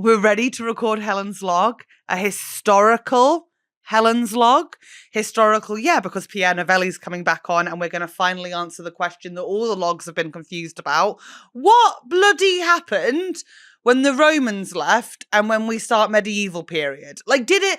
we're ready to record Helen's log, a historical Helen's log. Historical, yeah, because Pierre Novellie's coming back on and we're going to finally answer the question that all the logs have been confused about. What bloody happened when the Romans left and when we start medieval period? Like, did the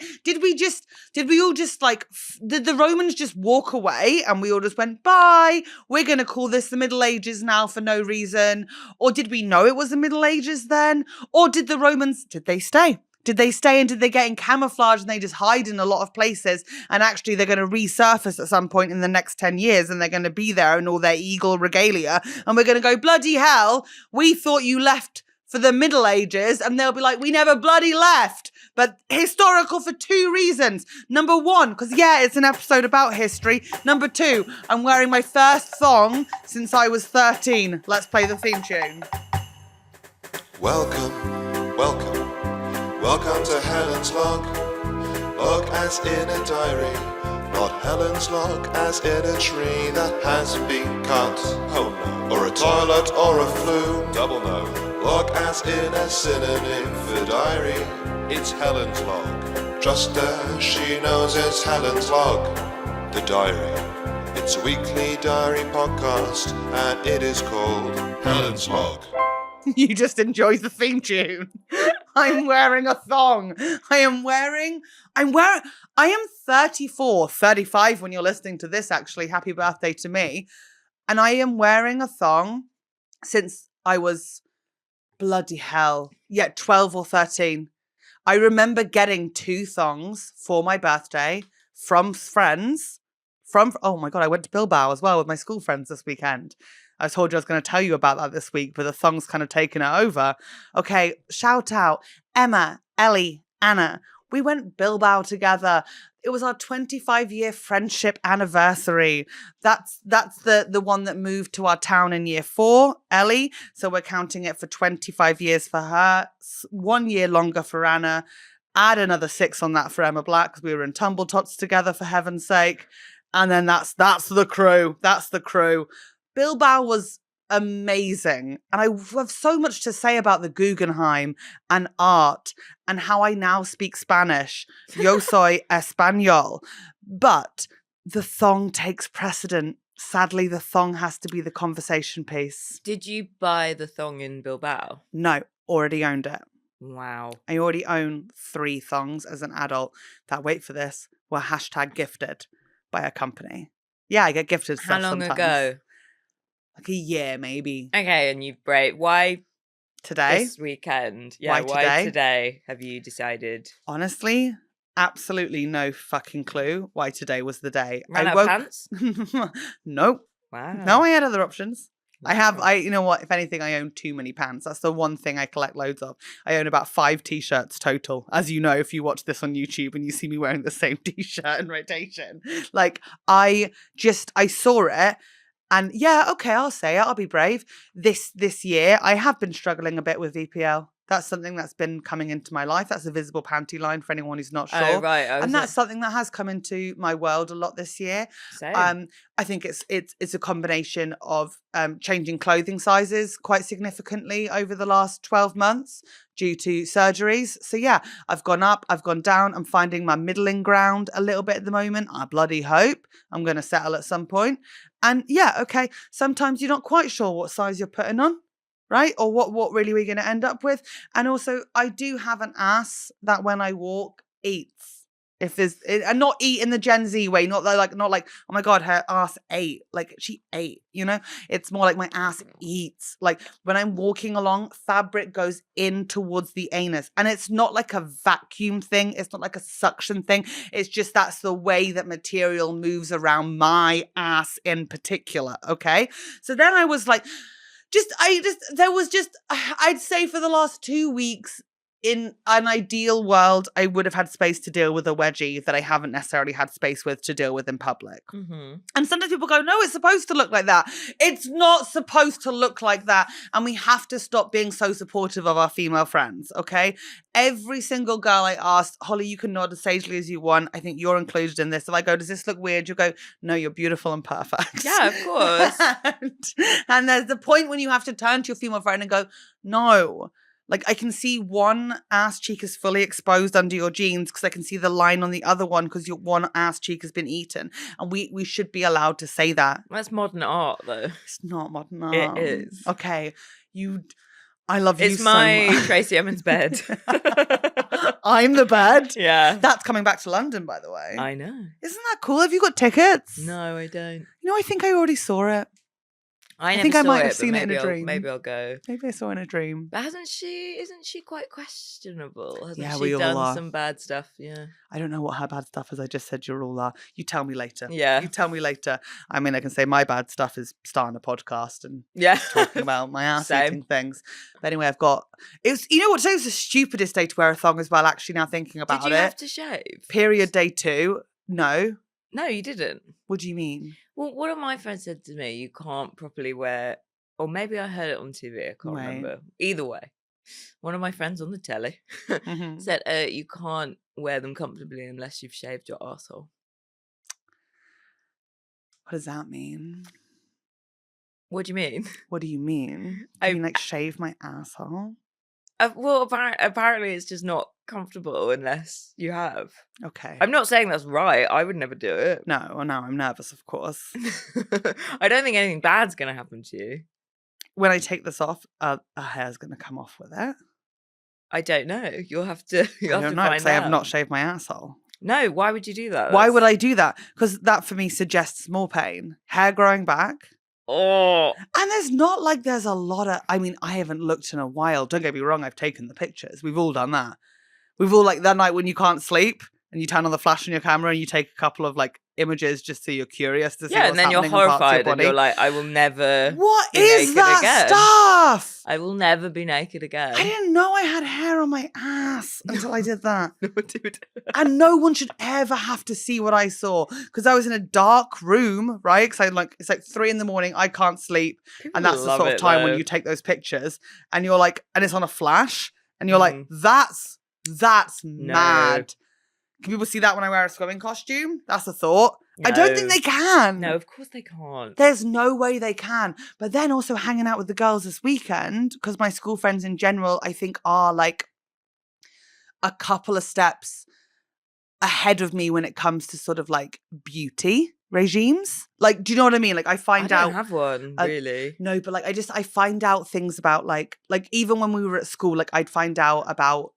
Romans just walk away and we all just went, bye, we're going to call this the Middle Ages now for no reason? Or did we know it was the Middle Ages then? Or did the Romans, did they stay? Did they stay and did they get in camouflage and they just hide in a lot of places and actually they're going to resurface at some point in the next 10 years and they're going to be there in all their eagle regalia and we're going to go, bloody hell, we thought you left for the Middle Ages, and they'll be like, we never bloody left. But historical for 2 reasons. Number 1, because yeah, it's an episode about history. Number 2, I'm wearing my first thong since I was 13. Let's play the theme tune. Welcome to Helen's log. Log as in a diary, not Helen's log as in a tree that has been cut. Oh no. Or a toilet or a flume. Double no. Log as in a synonym for diary. It's Helen's log. Just as she knows it's Helen's log. The diary. It's a weekly diary podcast and it is called Helen's log. You just enjoy the theme tune. I'm wearing a thong. I am 34, 35 when you're listening to this, actually. Happy birthday to me. And I am wearing a thong since I was bloody hell. Yeah, 12 or 13. I remember getting 2 thongs for my birthday from friends. Oh my God, I went to Bilbao as well with my school friends this weekend. I told you I was going to tell you about that this week, but the thong's kind of taken it over. Okay, shout out Emma, Ellie, Anna. We went Bilbao together. It was our 25-year friendship anniversary. That's the one that moved to our town in year 4, Ellie. So we're counting it for 25 years for her, 1 year longer for Anna. Add another 6 on that for Emma Black because we were in Tumble Tots together, for heaven's sake. And then that's the crew. That's the crew. Bilbao was amazing. And I have so much to say about the Guggenheim and art and how I now speak Spanish. Yo soy español. But the thong takes precedent. Sadly, the thong has to be the conversation piece. Did you buy the thong in Bilbao? No, already owned it. Wow. I already own 3 thongs as an adult that, wait for this, were #gifted by a company. Yeah, I get gifted stuff How long sometimes. ago? Like a year, maybe. Okay, and you've why Today? this weekend? Yeah, Why today have you decided? Honestly, absolutely no fucking clue why today was the day. Ran out of pants? Nope. Wow. No, I had other options. You know what? If anything, I own too many pants. That's the one thing I collect loads of. I own about 5 t-shirts total. As you know, if you watch this on YouTube and you see me wearing the same t-shirt in rotation. Like, I saw it. And yeah, okay, I'll say it. I'll be brave. This year, I have been struggling a bit with VPL. That's something that's been coming into my life. That's a visible panty line for anyone who's not sure. Oh, right. And that's something that has come into my world a lot this year. Same. I think it's a combination of changing clothing sizes quite significantly over the last 12 months due to surgeries. So yeah, I've gone up, I've gone down. I'm finding my middling ground a little bit at the moment. I bloody hope I'm going to settle at some point. And yeah, okay, sometimes you're not quite sure what size you're putting on. Right? Or what really we're going to end up with. And also, I do have an ass that when I walk eats. And not eat in the Gen Z way, not like, oh my God, her ass ate. Like she ate, you know? It's more like my ass eats. Like when I'm walking along, fabric goes in towards the anus. And it's not like a vacuum thing. It's not like a suction thing. It's just that's the way that material moves around my ass in particular. Okay? So then I was like, I'd say for the last 2 weeks, in an ideal world, I would have had space to deal with a wedgie that I haven't necessarily had space with to deal with in public. Mm-hmm. And sometimes people go, no, it's supposed to look like that. It's not supposed to look like that. And we have to stop being so supportive of our female friends, okay? Every single girl I asked, Holly, you can nod as sagely as you want. I think you're included in this. If I go, does this look weird? You go, no, you're beautiful and perfect. Yeah, of course. and there's the point when you have to turn to your female friend and go, no, Like, I can see one ass cheek is fully exposed under your jeans because I can see the line on the other one because your one ass cheek has been eaten. And we should be allowed to say that. That's modern art, though. It's not modern It art. is. Okay. I love you It's so my much. Tracy Emin's bed. I'm the bed. Yeah. That's coming back to London, by the way. I know. Isn't that cool? Have you got tickets? No, I don't. You know, I think I already saw it. I never think I saw might it, have but seen it in a maybe dream. Maybe I'll go. Maybe I saw it in a dream. But isn't she quite questionable? Hasn't Yeah, she we all done are. some bad stuff? Yeah. I don't know what her bad stuff is. I just said you all are. You tell me later. Yeah. You tell me later. I mean, I can say my bad stuff is starting a podcast and Yeah. talking about my ass Same. eating things. But anyway, you know what, today was the stupidest day to wear a thong as well, actually, now thinking about Did you it. have to shave? Period day 2. No. No, you didn't. What do you mean? Well, one of my friends said to me, you can't properly wear, or maybe I heard it on TV, I can't Right. remember. Either way, one of my friends on the telly Mhm. said you can't wear them comfortably unless you've shaved your arsehole. What does that mean? What do you mean? What do you mean? I- You mean like shave my asshole? Well, apparently it's just not comfortable unless you have. Okay. I'm not saying that's right. I would never do it. No, well, now I'm nervous, of course. I don't think anything bad's going to happen to you. When I take this off, a hair's going to come off with it. I don't know. You'll have to. I don't know, because I have not shaved my asshole. No, why would you do that? Why would I do that? Because that for me suggests more pain. Hair growing back. Oh, And there's a lot of, I mean, I haven't looked in a while. Don't get me wrong, I've taken the pictures. We've all done that. We've all, like, that night when you can't sleep and you turn on the flash on your camera and you take a couple of, like, images just so you're curious to see yeah, what's and then you're happening in parts of your horrified and body. you're like, I will never. What be is naked that again. stuff? I will never be naked again. I didn't know I had hair on my ass until I did that. No, dude. And no one should ever have to see what I saw because I was in a dark room, right? Because it's like 3 a.m, I can't sleep, and that's the Love sort of it, time though. when you take those pictures, and you're like, and it's on a flash, and you're like, Mm. that's mad. Can people see that when I wear a swimming costume? That's a thought. I don't think No. they can. No, of course they can't. There's no way they can. But then also hanging out with the girls this weekend, because my school friends in general, I think, are like a couple of steps ahead of me when it comes to sort of like beauty regimes. Like, do you know what I mean? Like, I I find don't out. have one, really. No, but like, I find out things about like even when we were at school, like, I'd find out about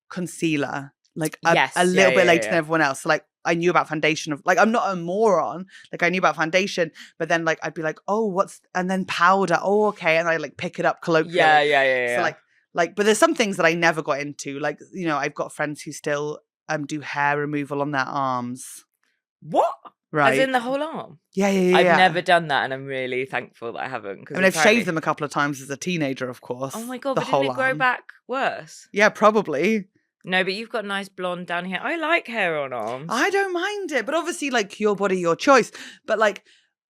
concealer, like Yes, a little yeah, bit yeah, later yeah. than everyone else. So, like, I knew about foundation like, I'm not a moron. Like, I knew about foundation, but then like, I'd be like, oh, and then powder. Oh, okay. And I like pick it up colloquially. Yeah. So like, but there's some things that I never got into. Like, you know, I've got friends who still do hair removal on their arms. What? Right. As in the whole arm? Yeah. I've never done that, and I'm really thankful that I haven't. I mean, I've shaved them a couple of times as a teenager, of course. Oh my God, the but whole didn't it grow arm. back worse? Yeah, probably. No, but you've got nice blonde down here. I like hair on arms. I don't mind it, but obviously, like, your body, your choice. But like,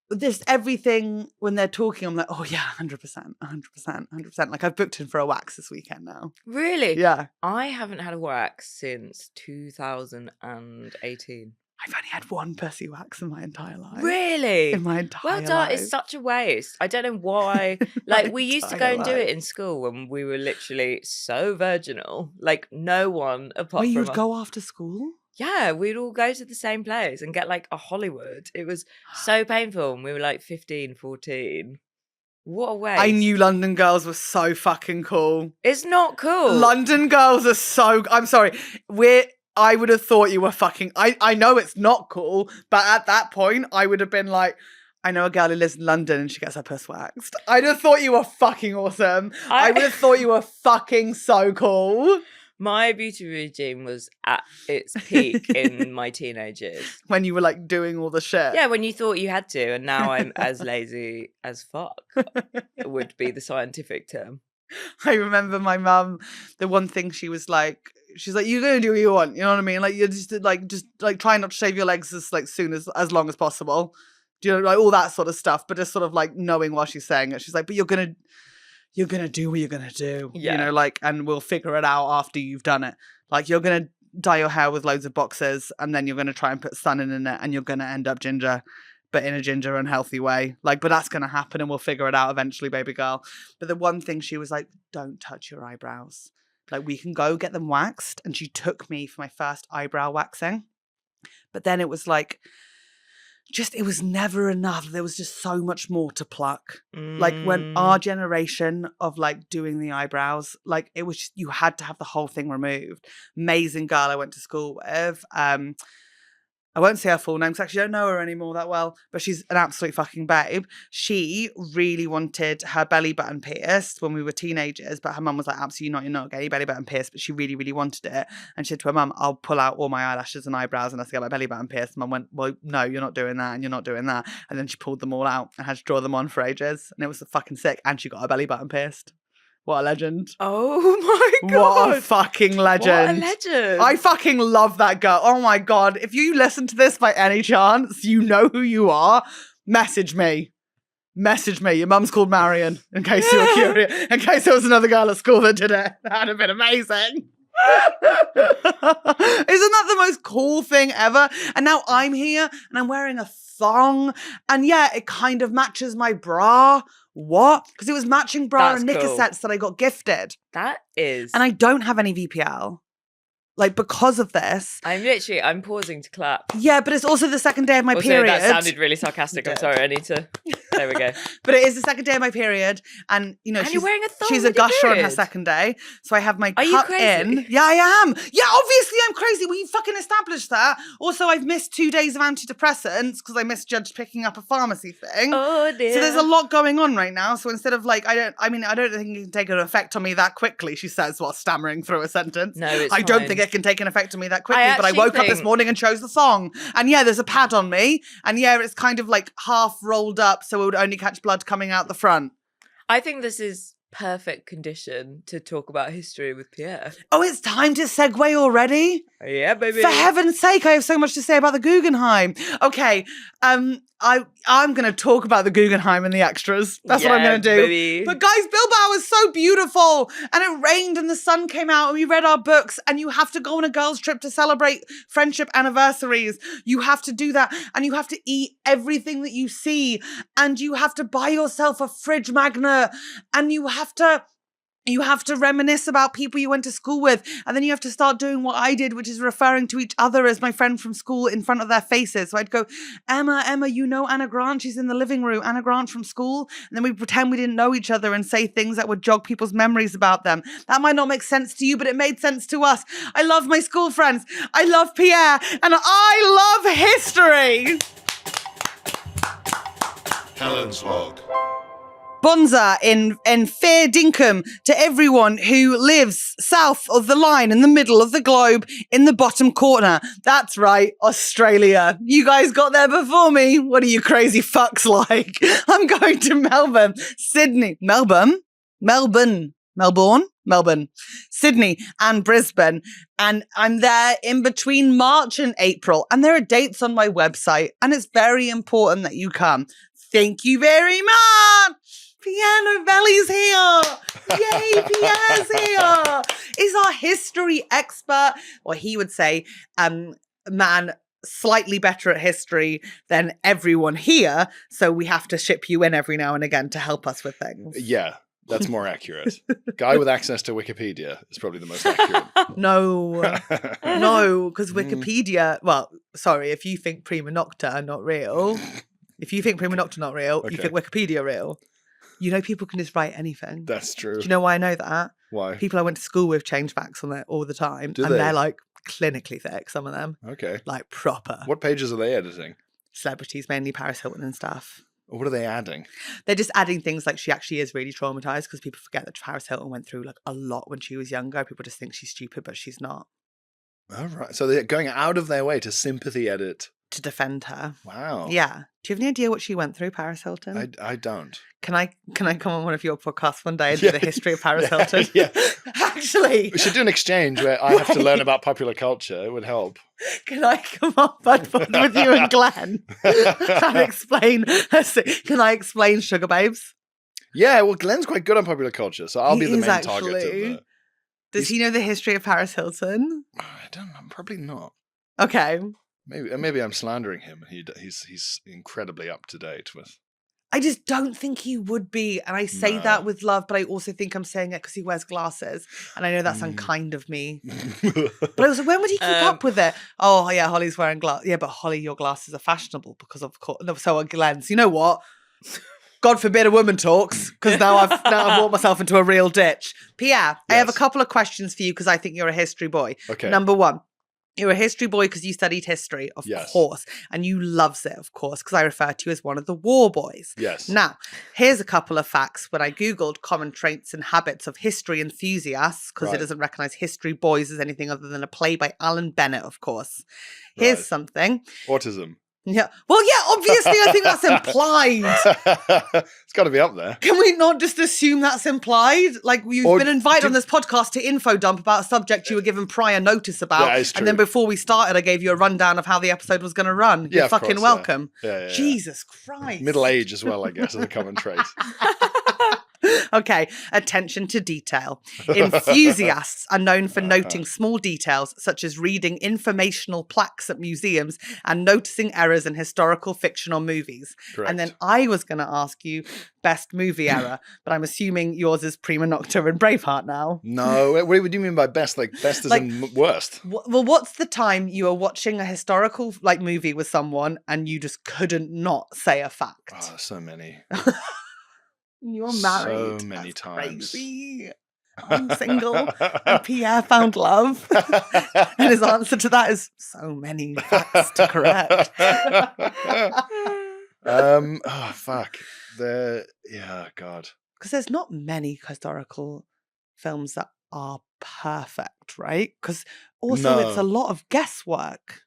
this everything when they're talking, I'm like, oh yeah, 100%. Like, I've booked in for a wax this weekend now. Really? Yeah, I haven't had a wax since 2018. I've only had one pussy wax in my entire life. Really? In my entire Well done. life. It's such a waste. I don't know why. Like, we used to go and do it in school when we were literally so virginal. Like, no one apart Wait, from you would us. go after school? Yeah, we'd all go to the same place and get like a Hollywood. It was so painful. And we were like 15, 14. What a waste. I knew London girls were so fucking cool. It's not cool. London girls are so. I'm sorry. I would have thought you were fucking. I know it's not cool, but at that point, I would have been like, I know a girl who lives in London and she gets her puss waxed. I'd have thought you were fucking awesome. I would have thought you were fucking so cool. My beauty routine was at its peak in my teenage years. When you were like doing all the shit. Yeah, when you thought you had to, and now I'm as lazy as fuck, would be the scientific term. I remember my mum, the one thing she's like, you're gonna do what you want, you know what I mean? Like, you're just try not to shave your legs as long as possible. Do you know, like all that sort of stuff, but just sort of like knowing while she's saying it. She's like, but you're gonna do what you're gonna do. Yeah. You know, like, and we'll figure it out after you've done it. Like, you're gonna dye your hair with loads of boxes and then you're gonna try and put sun in it and you're gonna end up ginger. but in a ginger unhealthy way. Like, but that's going to happen and we'll figure it out eventually, baby girl. But the one thing she was like, don't touch your eyebrows. Like, we can go get them waxed. And she took me for my first eyebrow waxing. But then it was like, it was never enough. There was just so much more to pluck. Like, when our generation of like doing the eyebrows, like it was just, you had to have the whole thing removed. Amazing girl I went to school with. I won't say her full name because I actually don't know her anymore that well, but she's an absolute fucking babe. She really wanted her belly button pierced when we were teenagers, but her mum was like, absolutely not, you're not getting your belly button pierced, but she really, really wanted it. And she said to her mum, I'll pull out all my eyelashes and eyebrows and let's get my belly button pierced. Mum went, well, no, you're not doing that and you're not doing that. And then she pulled them all out and had to draw them on for ages. And it was fucking sick. And she got her belly button pierced. What a legend. Oh my God. What a fucking legend. What a legend. I fucking love that girl. Oh my God. If you listen to this by any chance, you know who you are. Message me. Message me. Your mum's called Marion, in case you were curious. In case there was another girl at school that did it. That'd have been amazing. Isn't that the most cool thing ever? And now I'm here and I'm wearing a thong. And yeah, it kind of matches my bra. What? Because it was matching bra That's and knicker cool. sets that I got gifted. That is. And I don't have any VPL. Like, because of this. I'm pausing to clap. Yeah, but it's also the second day of my Also, period. that sounded really sarcastic. I'm sorry. I need to. There we go. But it is the second day of my period. And, you know, And you're wearing a thong she's a with your gusher on her period? second day. So I have my Are you cut crazy? in. Yeah, I am. Yeah, obviously I'm crazy. We fucking established that. Also, I've missed 2 days of antidepressants because I misjudged picking up a pharmacy thing. Oh, dear. So there's a lot going on right now. So instead of like, I don't think it can take an effect on me that quickly, she says while stammering through a sentence. No, it's I don't fine. think it can take an effect on me that quickly, but I actually woke up this think- morning and chose the thong. And yeah, there's a pad on me. And yeah, it's kind of like half rolled up so it would only catch blood coming out the front. I think this is perfect condition to talk about history with Pierre. Oh, it's time to segue already? Yeah, baby. For heaven's sake, I have so much to say about the Guggenheim. Okay, I'm going to talk about the Guggenheim and the extras. That's what I'm going to do. Baby. But guys, Bilbao was so beautiful. And it rained and the sun came out and we read our books. And you have to go on a girls' trip to celebrate friendship anniversaries. You have to do that. And you have to eat everything that you see. And you have to buy yourself a fridge magnet. And you have to reminisce about people you went to school with. And then you have to start doing what I did, which is referring to each other as my friend from school in front of their faces. So I'd go, Emma, you know Anna Grant? She's in the living room. Anna Grant from school. And then we'd pretend we didn't know each other and say things that would jog people's memories about them. That might not make sense to you, but it made sense to us. I love my school friends. I love Pierre. And I love history. Helen's log. Bonza in fair dinkum to everyone who lives south of the line, in the middle of the globe, in the bottom corner. That's right, Australia. You guys got there before me. What are you crazy fucks like? I'm going to Melbourne, Sydney, Melbourne, Sydney and Brisbane. And I'm there in between March and April. And there are dates on my website. And it's very important that you come. Thank you very much. Pierre Novellie's here. Yay, Pierre's here. He's our history expert. Or he would say, man, slightly better at history than everyone here. So we have to ship you in every now and again to help us with things. Yeah, that's more accurate. Guy with access to Wikipedia is probably the most accurate. No, because Wikipedia, well, sorry, if you think prima nocta not real, you think Wikipedia real. You know, people can just write anything. That's true. Do you know why I know that? Why? People I went to school with change facts on it all the time. Do and they? They're like clinically thick, some of them. Okay. Like proper. What pages are they editing? Celebrities, mainly Paris Hilton and stuff. What are they adding? They're just adding things like she actually is really traumatized because people forget that Paris Hilton went through like a lot when she was younger. People just think she's stupid, but she's not. All right. So they're going out of their way to sympathy edit. To defend her. Wow. Yeah. Do you have any idea what she went through, Paris Hilton? I don't. Can I come on one of your podcasts one day and do the history of Paris Hilton? Yeah. Actually. We should do an exchange where I have to learn about popular culture. It would help. Can I come on Bud with you and Glenn and explain? Can I explain Sugar Babes? Yeah, well, Glenn's quite good on popular culture, so I'll He be the is main target of the... Does he know the history of Paris Hilton? I don't know. Probably not. Okay. Maybe I'm slandering him. He's incredibly up to date with. I just don't think he would be. And I say that with love, but I also think I'm saying it because he wears glasses. And I know that's unkind of me. But I was like, when would he keep up with it? Oh, yeah, Holly's wearing glasses. Yeah, but Holly, your glasses are fashionable because of course. No, so are Glenn's. You know what? God forbid a woman talks, because now I've walked myself into a real ditch. Pierre, I have a couple of questions for you because I think you're a history boy. Okay. Number one. You're a history boy because you studied history, of course. And you loves it, of course, because I refer to you as one of the war boys. Yes. Now, here's a couple of facts. When I Googled common traits and habits of history enthusiasts, because it doesn't recognize history boys as anything other than a play by Alan Bennett, of course. Here's something. Autism. Yeah. Well, yeah, obviously, I think that's implied. It's got to be up there. Can we not just assume that's implied? Like, you've been invited on this podcast to info dump about a subject you were given prior notice about. Yeah, it's true. And then before we started, I gave you a rundown of how the episode was going to run. You're fucking welcome. Yeah, Jesus Christ. Middle age as well, I guess, as a common trait. Okay, attention to detail. Enthusiasts are known for noting small details, such as reading informational plaques at museums and noticing errors in historical fiction or movies. Correct. And then I was going to ask you best movie error, but I'm assuming yours is Prima Nocta and Braveheart now. No, what do you mean by best? Like best as in worst? Well, what's the time you were watching a historical movie with someone and you just couldn't not say a fact? Oh, so many. You're married. So many times. Crazy. I'm single. And Pierre found love. And his answer to that is so many facts to correct. Oh fuck. God. Because there's not many historical films that are perfect, right? Because also it's a lot of guesswork.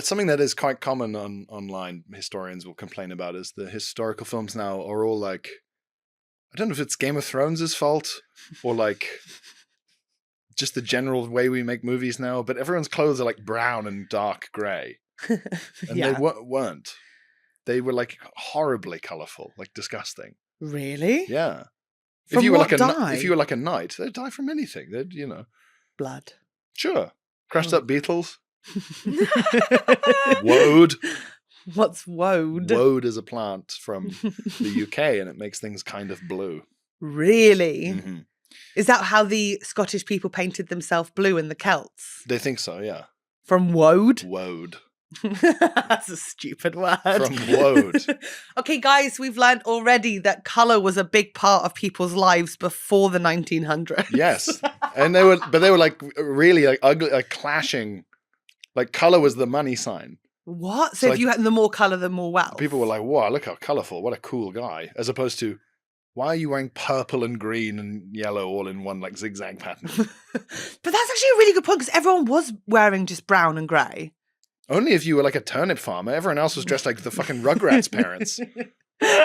Something that is quite common online, historians will complain about, is the historical films now are all like, I don't know if it's Game of Thrones' fault or like just the general way we make movies now, but everyone's clothes are like brown and dark grey. And they weren't. They were like horribly colourful, like disgusting. Really? Yeah. From if you were what like if you were like a knight, they'd die from anything. They'd, blood. Sure. Crushed up beetles. Woad. What's woad? Woad is a plant from the UK and it makes things kind of blue. Really? Mm-hmm. Is that how the Scottish people painted themselves blue in the Celts? They think so, yeah. From woad? Woad. That's a stupid word. From woad. Okay, guys, we've learned already that colour was a big part of people's lives before the 1900s. Yes. And they were like really like ugly, like clashing. Like colour was the money sign. What? So if you had the more colour, the more wealth. People were like, wow, look how colourful. What a cool guy. As opposed to, why are you wearing purple and green and yellow all in one like zigzag pattern? But that's actually a really good point because everyone was wearing just brown and grey. Only if you were like a turnip farmer. Everyone else was dressed like the fucking Rugrats parents.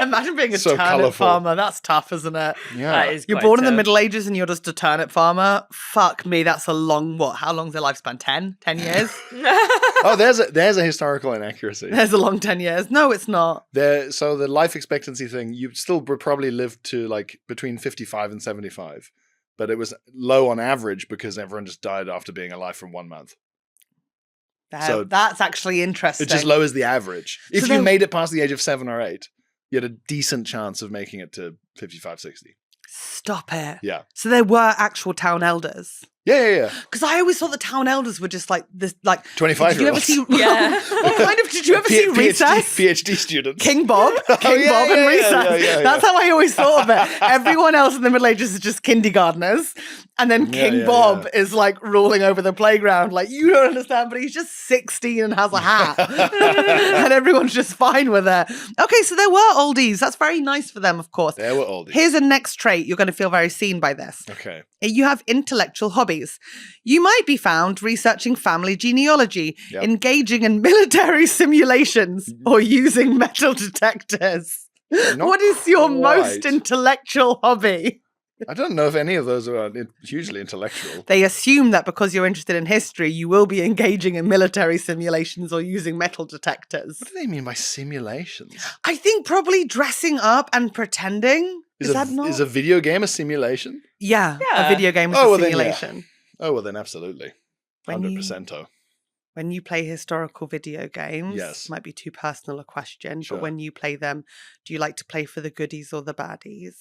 Imagine being a turnip farmer. That's tough, isn't it? Yeah. That is you're quite born in the tough. Middle Ages and you're just a turnip farmer. Fuck me, that's a long, how long's their lifespan? 10 years? Oh, there's a historical inaccuracy. There's a long 10 years. No, it's not. So the life expectancy thing, you still would probably live to like between 55 and 75. But it was low on average because everyone just died after being alive for 1 month. So that's actually interesting. It just lowers the average. If you made it past the age of 7 or 8, you had a decent chance of making it to 55, 60. Stop it. Yeah. So there were actual town elders. Yeah. Because I always thought the town elders were just like this, like 25-year-olds. Did you ever see? Yeah. Did you ever see Recess? PhD students. King Bob and Recess. Yeah. That's how I always thought of it. Everyone else in the Middle Ages is just kindergartners, and then King Bob is like ruling over the playground. Like, you don't understand, but he's just 16 and has a hat, and everyone's just fine with it. Okay, so there were oldies. That's very nice for them, of course. There were oldies. Here's a next trait. You're going to feel very seen by this. Okay. You have intellectual hobbies. You might be found researching family genealogy, engaging in military simulations, or using metal detectors. What is your most intellectual hobby? I don't know if any of those are hugely intellectual. They assume that because you're interested in history, you will be engaging in military simulations or using metal detectors. What do they mean by simulations? I think probably dressing up and pretending. Is that not? Is a video game a simulation? Yeah. A video game is a simulation. Oh, well then absolutely. 100%. when you play historical video games, Yes. might be too personal a question, Sure. but when you play them, do you like to play for the goodies or the baddies?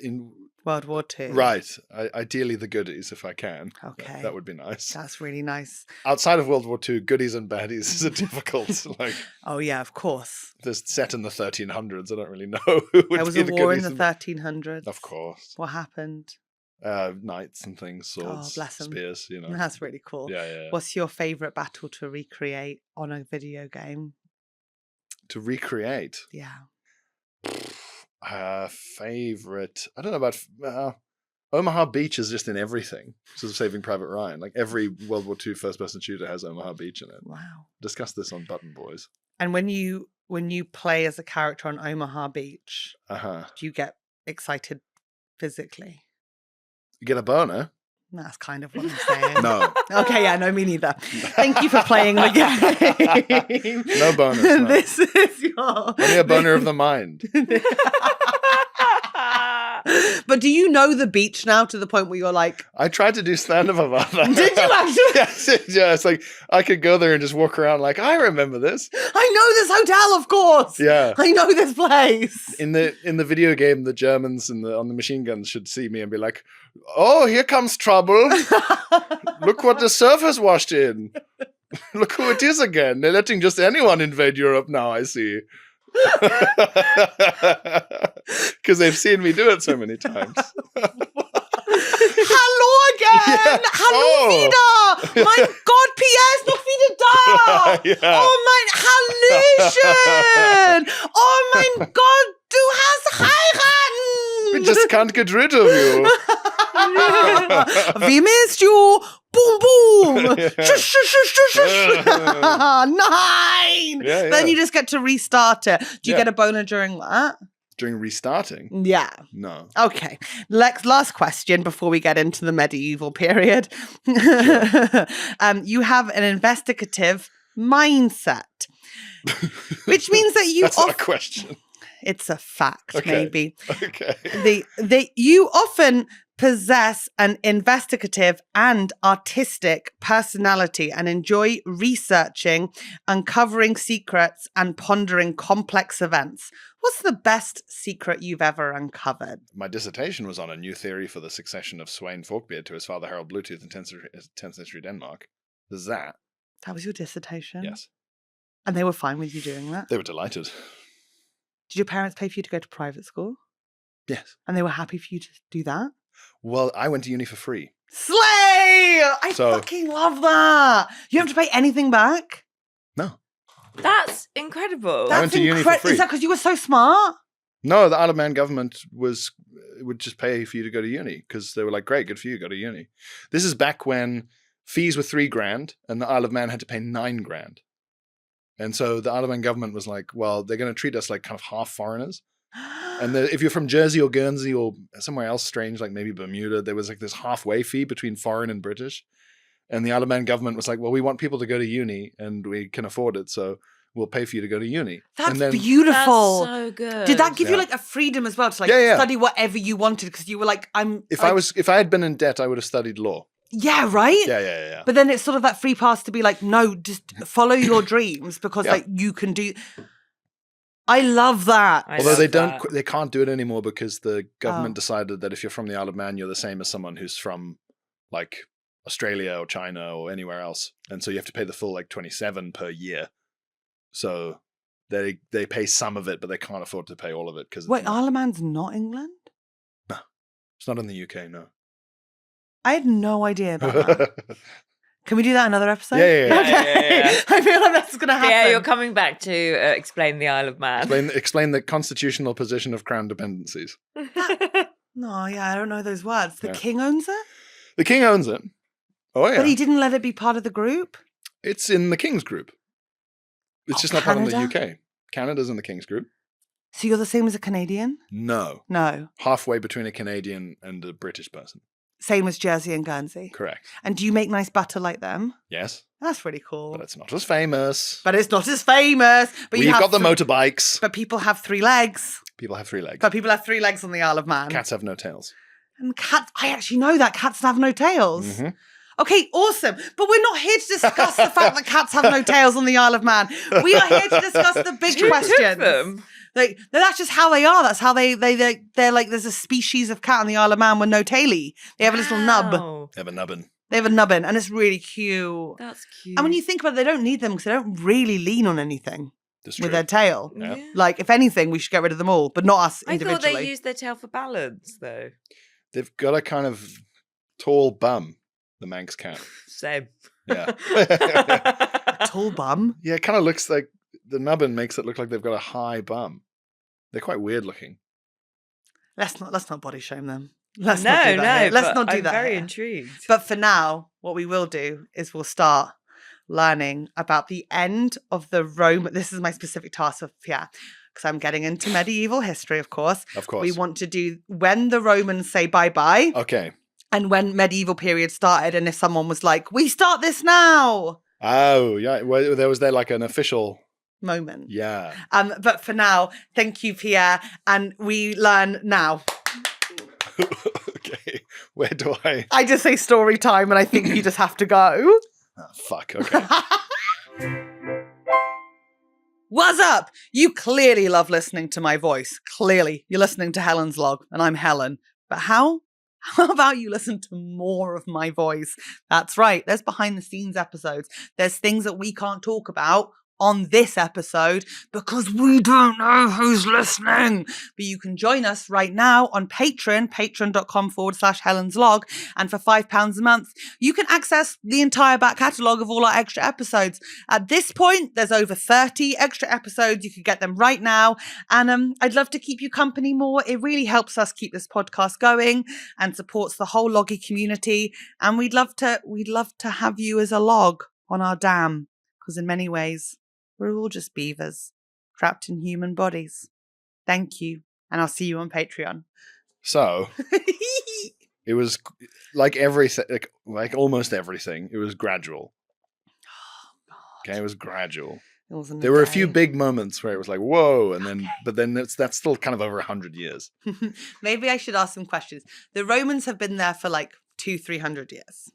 In World War II. Right. Ideally the goodies, if I can. Okay. That would be nice. That's really nice. Outside of World War II, goodies and baddies is a difficult. Like, Oh, yeah, of course. there's set in the 1300s. I don't really know who would There was be a the war in goodies the and- 1300s. Of course. What happened? Knights and things, swords, bless 'em. spears, you know. That's really cool. Yeah. What's your favourite battle to recreate on a video game? To recreate. Yeah. Favorite. I don't know about Omaha Beach is just in everything. Sort of Saving Private Ryan. Like every World War II first-person shooter has Omaha Beach in it. Wow. Discuss this on Button Boys. And when you play as a character on Omaha Beach, do you get excited physically? You get a boner? That's kind of what I'm saying. No. Okay, yeah, no, me neither. Thank you for playing the game. No bonus. No. This is your... Only a boner of the mind. But do you know the beach now to the point where you're like... I tried to do stand-up about that. Did you actually? Yes, yeah, it's like I could go there and just walk around like, I remember this. I know this hotel, of course. Yeah. I know this place. In the video game, the Germans on the machine guns should see me and be like, "Oh, here comes trouble! Look what the surf has washed in. Look who it is again. They're letting just anyone invade Europe now. I see." Because they've seen me do it so many times. Hello again. Yeah. Hello, Oh. wieder. My God, Pierre's noch wieder da. Yeah. Oh, mein Hallöchen. Oh, mein Gott, du hast heiraten. We just can't get rid of you. We missed you. Boom, boom. Shush, shush, shush, shush, shush. Nine. Yeah, Then yeah. you just get to restart it. Do you Yeah. get a boner during that? During restarting? Yeah. No. Okay. Last question before we get into the medieval period. You have an investigative mindset, which means that you That's not a question. It's a fact, Okay. maybe. Okay. You often possess an investigative and artistic personality and enjoy researching, uncovering secrets, and pondering complex events. What's the best secret you've ever uncovered? My dissertation was on a new theory for the succession of Sweyn Forkbeard to his father Harold Bluetooth in 10th century Denmark. There's that. That was your dissertation? Yes. And they were fine with you doing that? They were delighted. Did your parents pay for you to go to private school? Yes. And they were happy for you to do that? Well, I went to uni for free. Slay! I So- fucking love that. You have to pay anything back? No. That's incredible. I went to uni for free. Is that because you were so smart? No, the Isle of Man government would just pay for you to go to uni because they were like, great, good for you, go to uni. This is back when fees were $3,000 and the Isle of Man had to pay $9,000. And so the Isle of Man government was like, well, they're going to treat us like kind of half foreigners. And if you're from Jersey or Guernsey or somewhere else strange, like maybe Bermuda, there was like this halfway fee between foreign and British. And the Isle of Man government was like, well, we want people to go to uni and we can afford it. So we'll pay for you to go to uni. That's and then, beautiful. That's so good. Did that give you Yeah. like a freedom as well to like Yeah. study whatever you wanted? Because you were like, if I had been in debt, I would have studied law. yeah, right? Yeah. But then it's sort of that free pass to be like, no, just follow your dreams because Yeah. like you can do. I love that. I Although love they that. they can't do it anymore because the government decided that if you're from the Isle of Man, you're the same as someone who's from like Australia or China or anywhere else, and so you have to pay the full like 27 per year. So they pay some of it, but they can't afford to pay all of it because Wait, Isle of Man's not England? it's not in the UK. No. I had no idea about that. Can we do that another episode? Yeah. Okay. Yeah. I feel like that's going to happen. Yeah, you're coming back to explain the Isle of Man. Explain the constitutional position of crown dependencies. No, yeah, I don't know those words. The Yeah. king owns it? The king owns it. Oh yeah, But he didn't let it be part of the group? it's in the king's group. It's Oh, just not part of the Canada? UK. Canada's in the king's group. So you're the same as a Canadian? No, No. halfway between a Canadian and a British person. Same as Jersey and Guernsey. Correct. And do you make nice butter like them? Yes, That's really cool. but it's not as famous. But it's not as famous. But We've you have got the three- motorbikes. But people have 3 legs. People have 3 legs. But people have 3 legs on the Isle of Man. Cats have no tails. And cats, I actually know that. Cats have no tails. Mhm. Okay, awesome. But we're not here to discuss the fact that cats have no tails on the Isle of Man. We are here to discuss the big Who took questions. them? Like, that's just how they are. That's how they're like, there's a species of cat on the Isle of Man with no tailie. They have a little nub. Wow. They have a nubbin. They have a nubbin, and it's really cute. That's cute. And when you think about it, they don't need them because they don't really lean on anything That's with true. their tail. Yeah. Like, if anything, we should get rid of them all, but not us I individually. thought they used their tail for balance, though. They've got a kind of tall bum, the Manx cat. Same. Yeah. Tall bum. Yeah, it kind of looks like the nubbin makes it look like they've got a high bum. They're quite weird looking. Let's not body shame them. Let's No, not do that. Here. Let's but not do I'm that. very here. intrigued. But for now, what we will do is we'll start learning about the end of the Roman. This is my specific task for Pierre, because I'm getting into medieval history, of course. Of course. We want to do when the Romans say bye-bye Okay. and when medieval period started, and if someone was like, we start this now Oh, yeah. Well, there was like an official. moment. Yeah. But for now, thank you, Pierre. And we learn now. Okay. Where do I? I just say story time, and I think you just have to go. Oh, fuck. Okay. What's up? You clearly love listening to my voice. Clearly, you're listening to Helen's log, and I'm Helen. But how? How about you listen to more of my voice? That's right. There's behind the scenes episodes. There's things that we can't talk about on this episode because we don't know who's listening. But you can join us right now on Patreon, patreon.com/Helen'sLog. And for £5 a month, you can access the entire back catalogue of all our extra episodes. At this point, there's over 30 extra episodes. You can get them right now. And I'd love to keep you company more. It really helps us keep this podcast going and supports the whole loggy community. And we'd love to have you as a log on our dam, because in many ways, we're all just beavers trapped in human bodies. Thank you. And I'll see you on Patreon. So it was like everything, like almost everything. It was gradual. Okay, it was gradual. It wasn't There were a few day. big moments where it was like, whoa, and then, but then that's still kind of over 100 years. Maybe I should ask some questions. The Romans have been there for like 200-300 years.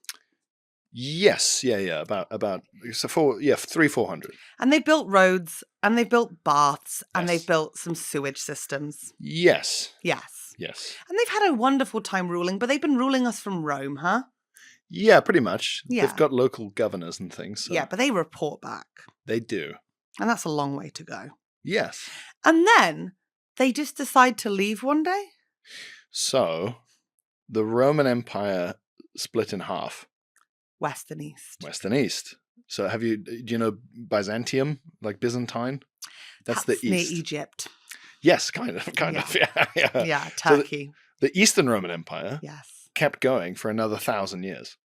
Yes, yeah, about so 300-400. And they built roads and they built baths and Yes. they've built some sewage systems. Yes, Yes. yes, And they've had a wonderful time ruling, but they've been ruling us from Rome, huh? yeah, pretty much. Yeah. They've got local governors and things. So Yeah, but they report back. they do. And that's a long way to go. Yes. And then they just decide to leave one day? So the Roman Empire split in half, West and East. west and east. So do you know Byzantium, like Byzantine? That's the near east. Egypt. Yes, kind of. Yeah. Yeah, So Turkey. the Eastern Roman Empire Yes. kept going for another 1,000 years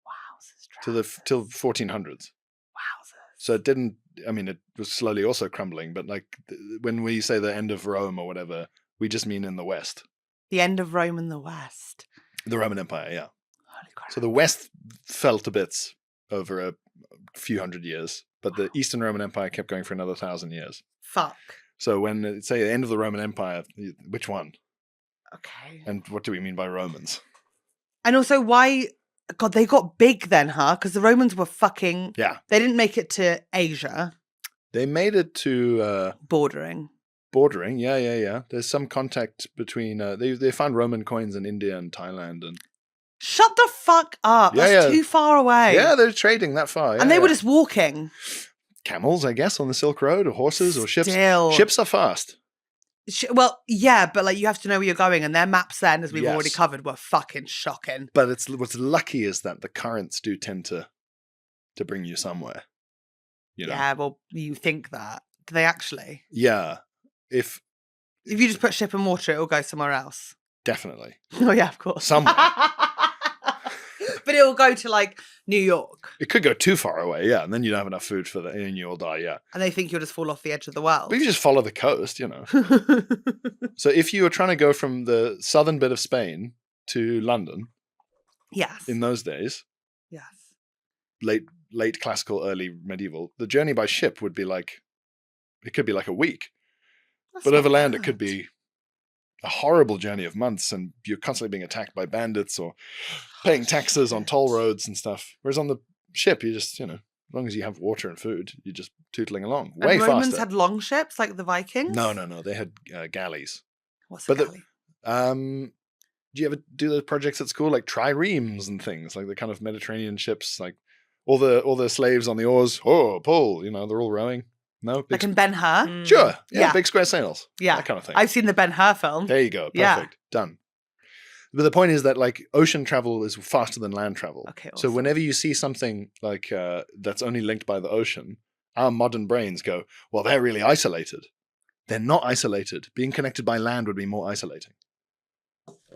Wowzers. till 1400s. Wowzers. So it didn't. I mean, it was slowly also crumbling. But like when we say the end of Rome or whatever, we just mean in the West, The end of Rome and the West. the Roman Empire. Yeah. Holy crap. So the West fell to bits over a few hundred years, but the Eastern Roman Empire kept going for another 1,000 years. Fuck. So when it say the end of the Roman Empire, which one? Okay. And what do we mean by Romans? And also, why? God, they got big then, huh? Because the Romans were fucking. Yeah, They didn't make it to Asia, they made it to bordering. bordering. Yeah. There's some contact between. They found Roman coins in India and Thailand, and Shut the fuck up. Yeah, That's yeah. too far away. yeah, they're trading that far. and they were just walking. camels, I guess, on the Silk Road, or horses, or ships. Still. Ships are fast. Well, yeah, but like you have to know where you're going, and their maps then, as we've already Yes. covered, were fucking shocking. But what's lucky is that the currents do tend to bring you somewhere. You know? Yeah, well, you think that. Do they actually? Yeah. If If you just put ship and water, it'll go somewhere else. definitely. Oh, yeah, of course. Somewhere. But it will go to like New York, It could go too far away, yeah, and then you don't have enough food for that, and you'll die, yeah. and they think you'll just fall off the edge of the world. But you just follow the coast, you know. So if you were trying to go from the southern bit of Spain to London Yes. in those days, Yes. late classical, early medieval, the journey by ship would be like, it could be like a week. That's But not over land, it could bad. be a horrible journey of months, and you're constantly being attacked by bandits or paying taxes on toll roads and stuff. Whereas on the ship, you just, as long as you have water and food, you're just tootling along way and Romans faster. had long ships like the Vikings? No. They had galleys. What's a galley? Do you ever do those projects at school, like triremes and things, like the kind of Mediterranean ships, like all the slaves on the oars, pull, they're all rowing? No? Like in Ben-Hur? Sure. Yeah, Yeah. big square sails. Yeah. That kind of thing. I've seen the Ben-Hur film. There you go. Perfect. Yeah. Done. But the point is that like ocean travel is faster than land travel. Okay, So awesome. whenever you see something like that's only linked by the ocean, our modern brains go, well, they're really isolated. They're not isolated. Being connected by land would be more isolating.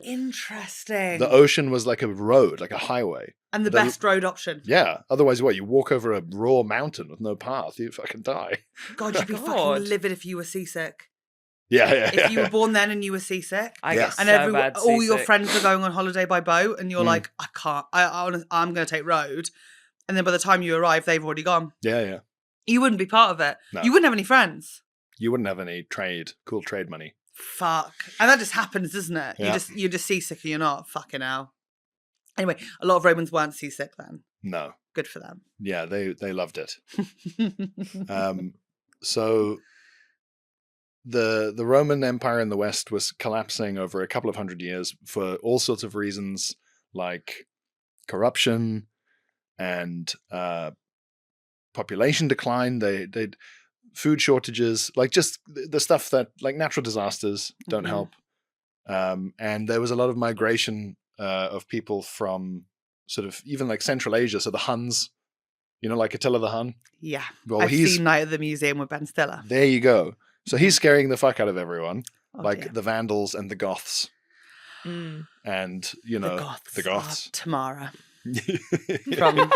Interesting. The ocean was like a road, like a highway. and the the- best road option. Yeah. Otherwise, what? You walk over a raw mountain with no path, you fucking die. God, you'd be God. fucking livid if you were seasick. Yeah. If you were born then and you were seasick. I Yeah. get And so bad all your seasick. friends are going on holiday by boat, and you're Mm. like, I can't. I'm going to take road, and then by the time you arrive, they've already gone. Yeah. You wouldn't be part of it. No. You wouldn't have any friends. You wouldn't have any cool trade money. Fuck, and that just happens, doesn't it? Yeah. You're just seasick, or you're not. Fucking hell. Anyway, a lot of Romans weren't seasick then. No. Good for them. Yeah, they loved it. So the Roman Empire in the West was collapsing over a couple of hundred years for all sorts of reasons, like corruption and population decline. They'd food shortages, like just the stuff that, like, natural disasters don't Mhm. help. And there was a lot of migration of people from sort of even like Central Asia. So the Huns, like Attila the Hun. Yeah. Well, I've seen Night at the Museum with Ben Stiller. There you go. So he's scaring the fuck out of everyone, Oh, like dear. the Vandals and the Goths. Mm. And, The Goths. the Goths. Tamara from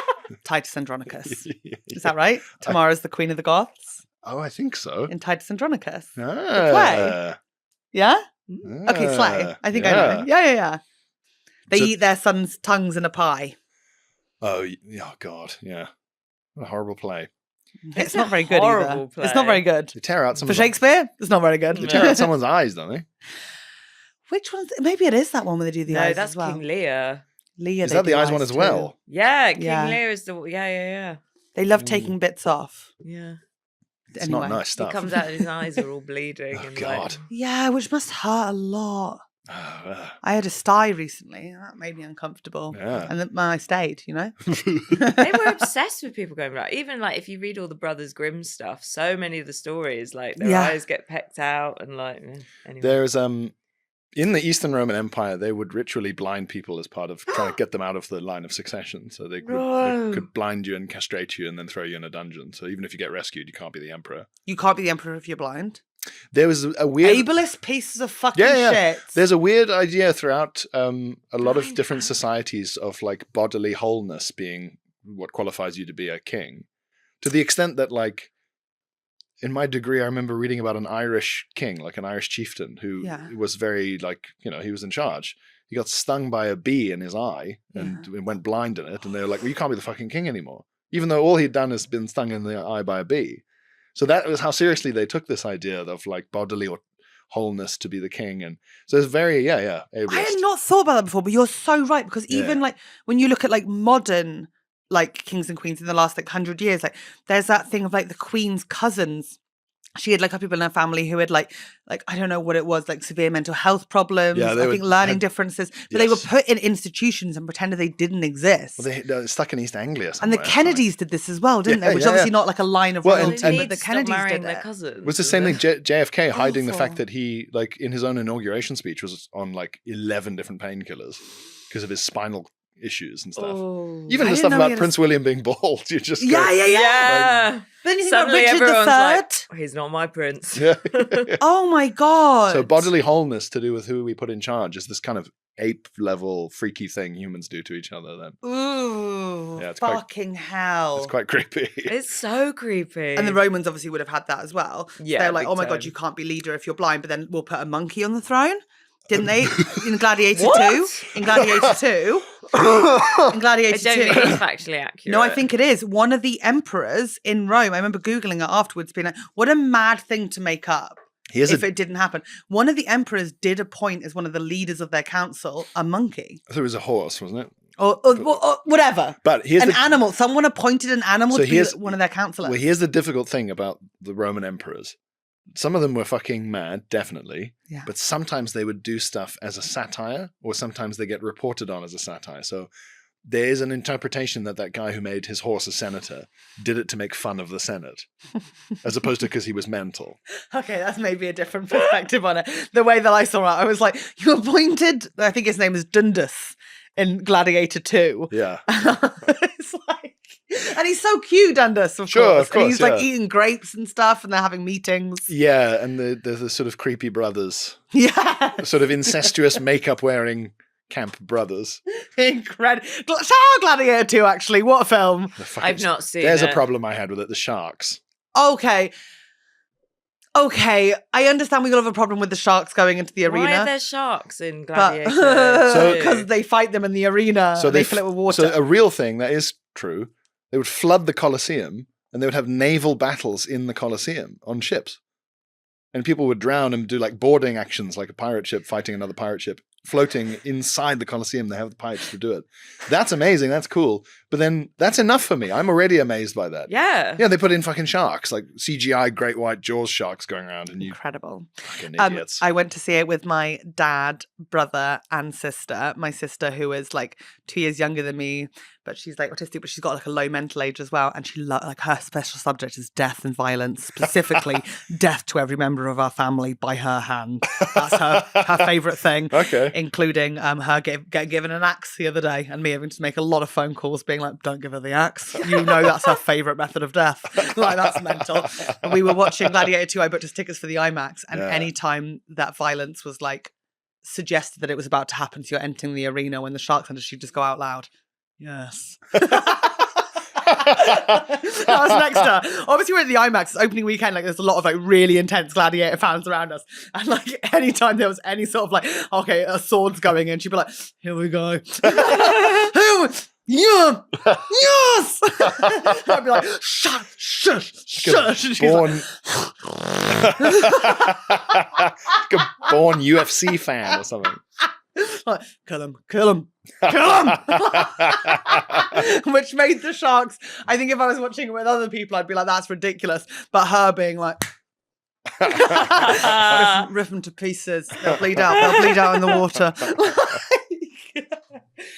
Titus Andronicus. Is that right? Tamara's the queen of the Goths Oh, I think so. in Titus Andronicus. Ah, Yeah? Okay, slay. I think I know. Yeah. They So- eat their son's tongues in a pie. Oh, God. Yeah. What a horrible play. It's a not very good either. horrible It's not play. very good. They tear out For someone's Shakespeare, it's not very good. They tear out someone's eyes, don't they? Which one? Maybe it is that one where they do the No, eyes that's as well. King Lear. Lear, Is they that the do eyes one as too. well? Yeah, King Yeah. Lear is the yeah. They love Mm. taking bits off. Yeah. It's Anyway. not nice He stuff. comes out and his eyes are all bleeding. Oh, and God. Like, Yeah, which must hurt a lot. I had a sty recently. That made me uncomfortable. Yeah. And then I stayed, they were obsessed with people going right. Even like if you read all the Brothers Grimm stuff, so many of the stories, like their Yeah. eyes get pecked out and like anyway. There's in the Eastern Roman Empire, they would ritually blind people as part of trying to get them out of the line of succession. So they No. could blind you and castrate you and then throw you in a dungeon. So even if you get rescued, you can't be the emperor. You can't be the emperor if you're blind. There was a weird Ableist pieces of fucking Yeah. shit. There's a weird idea throughout a lot of different societies of like bodily wholeness being what qualifies you to be a king. To the extent that, like, in my degree, I remember reading about an Irish king, like an Irish chieftain, who Yeah. was very, like, he was in charge. He got stung by a bee in his eye and went blind in it. And they were like, well, you can't be the fucking king anymore. Even though all he'd done is been stung in the eye by a bee. So that was how seriously they took this idea of like bodily or wholeness to be the king. And so it's very, ableist. I had not thought about that before, but you're so right, because even Yeah. like when you look at like modern like kings and queens in the last like 100 years, like there's that thing of like the queen's cousins. She had like people in her family who had like I don't know what it was, like severe mental health problems, Yeah, they I think would learning have- differences, but they were Yes. put in institutions and pretended they didn't exist. Well, they're stuck in East Anglia And somewhere. the Kennedys did this as well, didn't Yeah, they? Which yeah, obviously yeah. not like a line of Well, royalty, and- but the Kennedys did their it. cousins. It was the same thing. JFK hiding the fact Awful. that he, like, in his own inauguration speech, was on like 11 different painkillers because of his spinal issues and stuff. Oh. Even I the didn't stuff know he about had a Prince William being bald, you just go, Yeah. Yeah. Then you think about Suddenly Richard everyone's III. like, he's not my prince. Yeah. Oh my god! So bodily wholeness to do with who we put in charge is this kind of ape level freaky thing humans do to each other. Then Ooh, Yeah, it's quite- fucking hell! it's quite creepy. It's so creepy. And the Romans obviously would have had that as well. So Yeah, they're like, big oh my god, time. you can't be leader if you're blind, but then we'll put a monkey on the throne. Didn't they? In Gladiator What? 2? In Gladiator 2? In I Gladiator don't 2. think it's factually accurate. No, I think it is. One of the emperors in Rome, I remember Googling it afterwards, being like, what a mad thing to make up. if it didn't happen. One of the emperors did appoint as one of the leaders of their council a monkey. I thought it was a horse, wasn't it? Or whatever. But here's an animal. Someone appointed an animal to be one of their counselors. Well, here's the difficult thing about the Roman emperors. Some of them were fucking mad, definitely. Yeah. But sometimes they would do stuff as a satire, or sometimes they get reported on as a satire. So there is an interpretation that guy who made his horse a senator did it to make fun of the Senate, as opposed to because he was mental. Okay, that's maybe a different perspective on it. The way that I saw it, I was like, you appointed, I think his name is Dundas in Gladiator 2. Yeah. It's like, and he's so cute, Dundas, of course. And he's like eating grapes and stuff, and they're having meetings. Yeah, and the sort of creepy brothers. Yeah. The sort of incestuous makeup-wearing camp brothers. Incredible. Shout out Gladiator 2, actually. What a film. I've not seen There's it. a problem I had with it. The sharks. Okay, I understand we all have a problem with the sharks going into the arena. Why are there sharks in Gladiator? Because they fight them in the arena. So they fill it with water. So a real thing that is true. They would flood the Coliseum, and they would have naval battles in the Coliseum on ships, and people would drown and do like boarding actions, like a pirate ship fighting another pirate ship, floating inside the Coliseum. They have the pipes to do it. That's amazing. That's cool. But then that's enough for me. I'm already amazed by that. Yeah. Yeah, they put in fucking sharks, like CGI great white Jaws sharks going around. And Incredible. Fucking idiots. I went to see it with my dad, brother, and sister. My sister, who is like 2 years younger than me, but she's like autistic, but she's got like a low mental age as well. And she like her special subject is death and violence, specifically death to every member of our family by her hand. That's her favourite thing. Okay. Including her getting given an axe the other day, and me having to make a lot of phone calls being like, don't give her the axe. You know that's her favourite method of death. Like, that's mental. And we were watching Gladiator 2. I booked us tickets for the IMAX, and any time that violence was like suggested that it was about to happen, so you're entering the arena when the sharks enter, she'd just go out loud, yes. That was next to her. Obviously, we're at the IMAX. It's opening weekend. Like, there's a lot of like really intense Gladiator fans around us. And like, anytime there was any sort of like, okay, a sword's going in, she'd be like, here we go. Yeah, yes. I'd be like, shush. And she's Born, like, like a born UFC fan or something. like, kill him. Which made the sharks, I think if I was watching it with other people, I'd be like, that's ridiculous. But her being like, rip them to pieces. They'll bleed out in the water.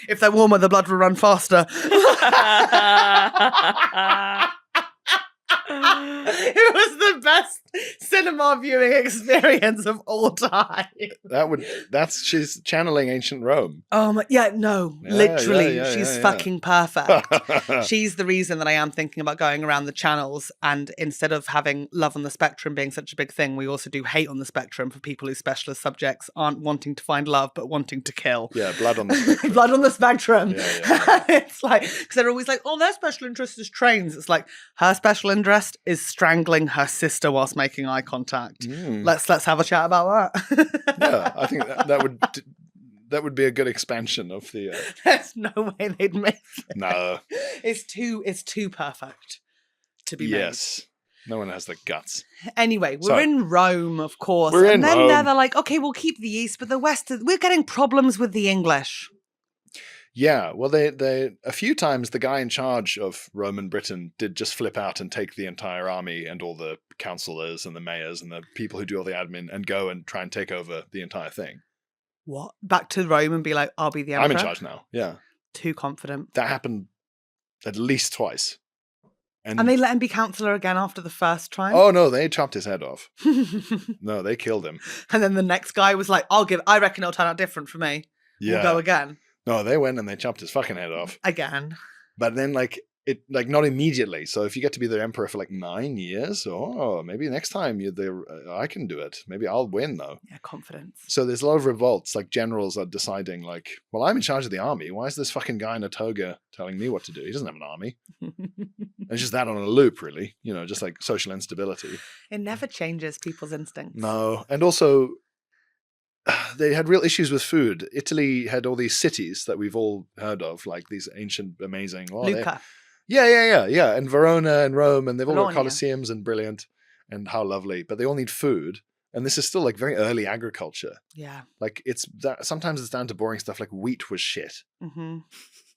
If they're warmer, the blood will run faster. It was the best cinema viewing experience of all time. She's channeling ancient Rome. Literally, yeah, she's yeah. fucking perfect. She's the reason that I am thinking about going around the channels, and instead of having love on the spectrum being such a big thing, we also do hate on the spectrum for people whose specialist subjects aren't wanting to find love but wanting to kill. Yeah, blood on the spectrum. Blood on the spectrum. Yeah. It's like, because they're always like, oh, their special interest is trains. It's like, her special interest is strangling her sister whilst making eye contact. Let's have a chat about that. Yeah, I think that would be a good expansion of the. There's no way they'd make it. No, it's too perfect to be made. Yes, no one has the guts. Anyway, we're in Rome, of course, We're in and then Rome. they're like, okay, we'll keep the East, but the West. We're getting problems with the English. Yeah, well, they a few times the guy in charge of Roman Britain did just flip out and take the entire army and all the councillors and the mayors and the people who do all the admin and go and try and take over the entire thing. What? Back to Rome and be like, I'll be the emperor? I'm in charge now. Yeah. Too confident. That happened at least twice. And they let him be councillor again after the first time? Oh, no, they chopped his head off. No, they killed him. And then the next guy was like, I reckon it'll turn out different for me. Yeah. We'll go again. No, they went and they chopped his fucking head off. Again. But then, not immediately. So if you get to be the emperor for 9 years, maybe next time I can do it. Maybe I'll win, though. Yeah, confidence. So there's a lot of revolts. Like, generals are deciding, well, I'm in charge of the army. Why is this fucking guy in a toga telling me what to do? He doesn't have an army. It's just that on a loop, really. Just like social instability. It never changes people's instincts. No. And also, they had real issues with food. Italy had all these cities that we've all heard of, like these ancient, amazing. Lucca. Yeah. And Verona and Rome, and they've all got Bologna. coliseums and brilliant and how lovely. But they all need food. And this is still like very early agriculture. Yeah. Like sometimes it's down to boring stuff like wheat was shit. Mm-hmm.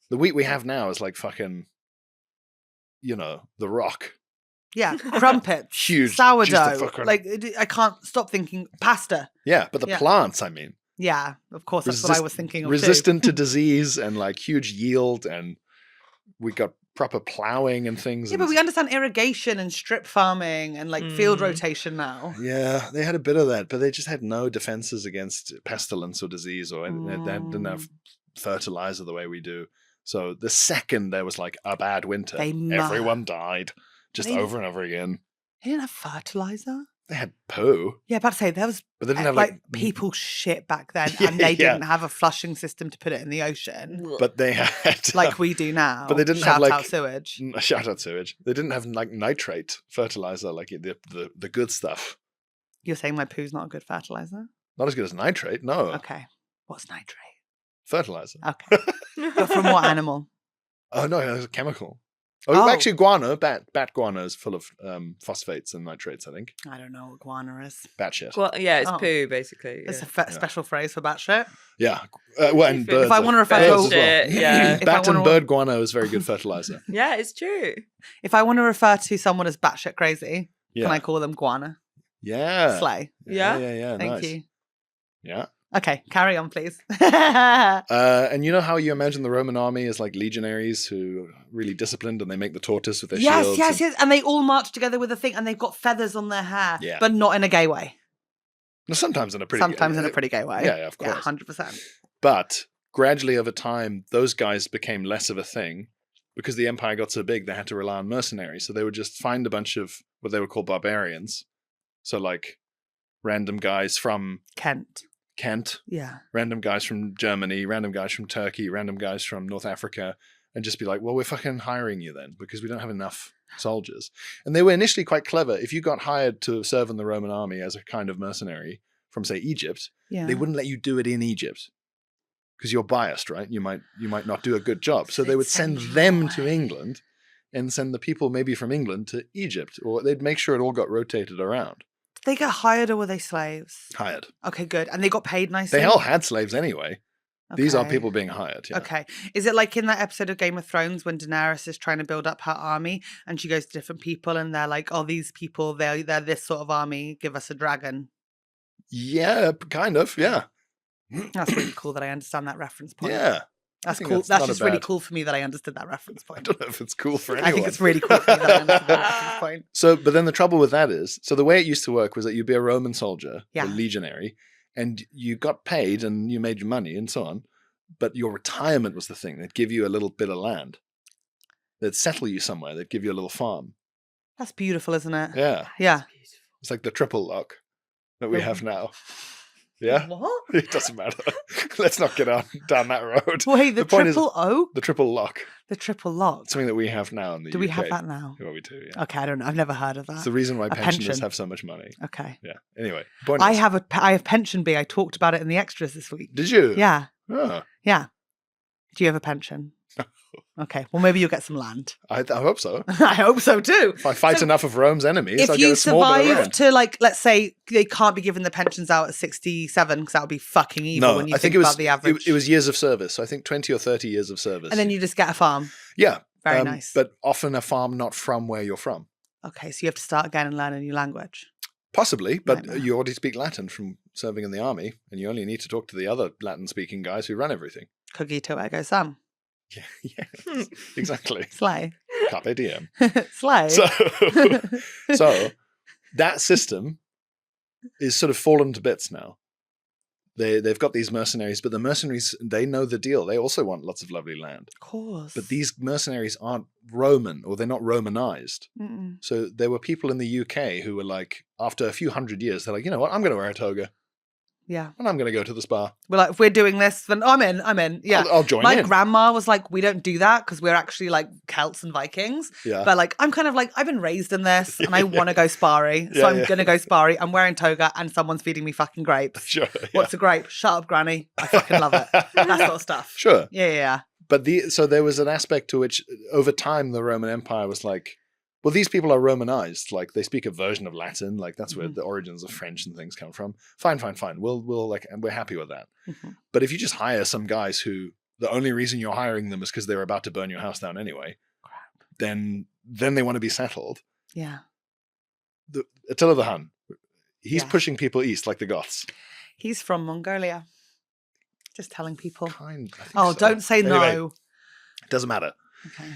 The wheat we have now is like fucking, the rock. Yeah, crumpets, Huge. sourdough. Fucking... Like, I can't stop thinking pasta. Yeah, but the plants, I mean. Yeah, of course, that's what I was thinking of resistant to disease and like huge yield, and we got proper ploughing and things. Yeah, but we understand irrigation and strip farming and like field rotation now. Yeah, they had a bit of that, but they just had no defenses against pestilence or disease, or they didn't have fertilizer the way we do. So the second there was like a bad winter, everyone died just over and over again. They didn't have fertilizer. They had poo. Yeah, about to say there was, but they didn't have like people shit back then, and they didn't have a flushing system to put it in the ocean. But they had like we do now. But they didn't have like shout out sewage. Shout out sewage. They didn't have like nitrate fertilizer, like the good stuff. You're saying my poo's not a good fertilizer? Not as good as nitrate. No. Okay. What's nitrate? Fertilizer. Okay. You're from what animal? Oh no, it's a chemical. Oh, actually, guano, bat guano is full of phosphates and nitrates, I think. I don't know what guano is. Bat shit. Well, yeah, it's poo, basically. It's a special phrase for bat shit. Yeah. Well, and birds. If I want to refer to shit, yeah. Bat and bird guano is very good fertilizer. Yeah, it's true. If I want to refer to someone as batshit crazy, can I call them guana? Yeah. Slay. Yeah. Thank you. Yeah. Okay, carry on, please. And you know how you imagine the Roman army as like legionaries who are really disciplined and they make the tortoise with their shields? Yes. And they all march together with a thing and they've got feathers on their hair, but not in a gay way. No, sometimes in a pretty gay way. Yeah, of course. Yeah, 100%. But gradually over time, those guys became less of a thing because the empire got so big, they had to rely on mercenaries. So they would just find a bunch of what they would call barbarians. So like random guys from Kent, random guys from Germany, random guys from Turkey, random guys from North Africa, and just be like, well, we're fucking hiring you then because we don't have enough soldiers. And they were initially quite clever. If you got hired to serve in the Roman army as a kind of mercenary from, say, Egypt, they wouldn't let you do it in Egypt because you're biased, right? You might not do a good job. So they would send them to England and send the people maybe from England to Egypt, or they'd make sure it all got rotated around. They get hired or were they slaves? Hired. Okay, good. And they got paid nicely? They all had slaves anyway. Okay. These are people being hired. Yeah. Okay. Is it like in that episode of Game of Thrones when Daenerys is trying to build up her army and she goes to different people and they're like, oh, these people, they're this sort of army, give us a dragon? Yeah, kind of. Yeah. That's really cool that I understand that reference point. Yeah. That's cool. That's just really cool for me that I understood that reference point. I don't know if it's cool for anyone. I think it's really cool for me that I understood that reference point. So, but then the trouble with that is, so the way it used to work was that you'd be a Roman soldier, a legionary, and you got paid and you made your money and so on, but your retirement was the thing. They'd give you a little bit of land. They'd settle you somewhere. They'd give you a little farm. That's beautiful, isn't it? Yeah. Yeah. It's like the triple lock that we have now. Yeah? What? It doesn't matter. Let's not get down that road. Wait, the triple oak? The triple lock. The triple lock. Something that we have now in the UK. Do we have that now? Well, we do, yeah. Okay, I don't know. I've never heard of that. It's the reason why pensioners have so much money. Okay. Yeah. Anyway. I have pension B. I talked about it in the extras this week. Did you? Yeah. Oh. Yeah. Do you have a pension? Okay, well, maybe you'll get some land. I hope so. I hope so too. If I fight enough of Rome's enemies, I'll get a small bit of land. If you survive to, like, let's say they can't be given the pensions out at 67, because that would be fucking evil when you think about the average. It was years of service. So I think 20 or 30 years of service. And then you just get a farm. Yeah. Very nice. But often a farm not from where you're from. Okay, so you have to start again and learn a new language. Possibly, but you already speak Latin from serving in the army, and you only need to talk to the other Latin-speaking guys who run everything. Cogito ergo sum. Yeah, exactly. Slay. Carpe diem. Slay. So that system is sort of fallen to bits now. They've got these mercenaries, but the mercenaries, they know the deal. They also want lots of lovely land. Of course. But these mercenaries aren't Roman, or they're not Romanized. Mm-mm. So there were people in the UK who were like, after a few hundred years, they're like, you know what, I'm going to wear a toga. Yeah. And I'm going to go to the spa. We're like, if we're doing this, then I'm in. Yeah. I'll join in. My grandma was like, we don't do that because we're actually like Celts and Vikings. Yeah. But like, I'm kind of like, I've been raised in this and I want to go sparry. So I'm going to go sparry. I'm wearing toga and someone's feeding me fucking grapes. Sure. What's a grape? Shut up, granny. I fucking love it. That sort of stuff. Sure. Yeah. But so there was an aspect to which over time the Roman Empire was like, Well, these people are Romanized. Like, they speak a version of Latin. Like, that's where Mhm. the origins of French and things come from. Fine. We'll like, and we're happy with that. Mhm. But if you just hire some guys who the only reason you're hiring them is because they're about to burn your house down anyway, then they want to be settled. Yeah. Attila the Hun, he's Yeah. pushing people east like the Goths. He's from Mongolia. Just telling people. I think Oh, so. don't say Anyway, no. Doesn't matter. Okay.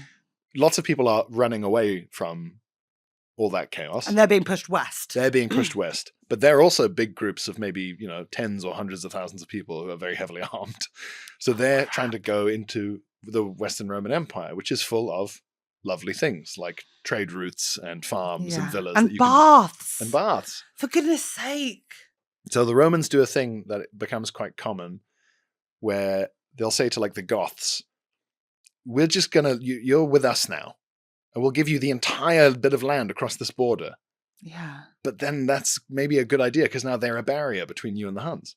Lots of people are running away from all that chaos. And they're being pushed west. They're being pushed west. But there are also big groups of maybe, tens or hundreds of thousands of people who are very heavily armed. So they're trying to go into the Western Roman Empire, which is full of lovely things like trade routes and farms and villas. And that you baths. and baths. For goodness sake. So the Romans do a thing that it becomes quite common where they'll say to like the Goths, we're just going to, you're with us now. And we'll give you the entire bit of land across this border. Yeah. But then that's maybe a good idea because now they're a barrier between you and the Huns.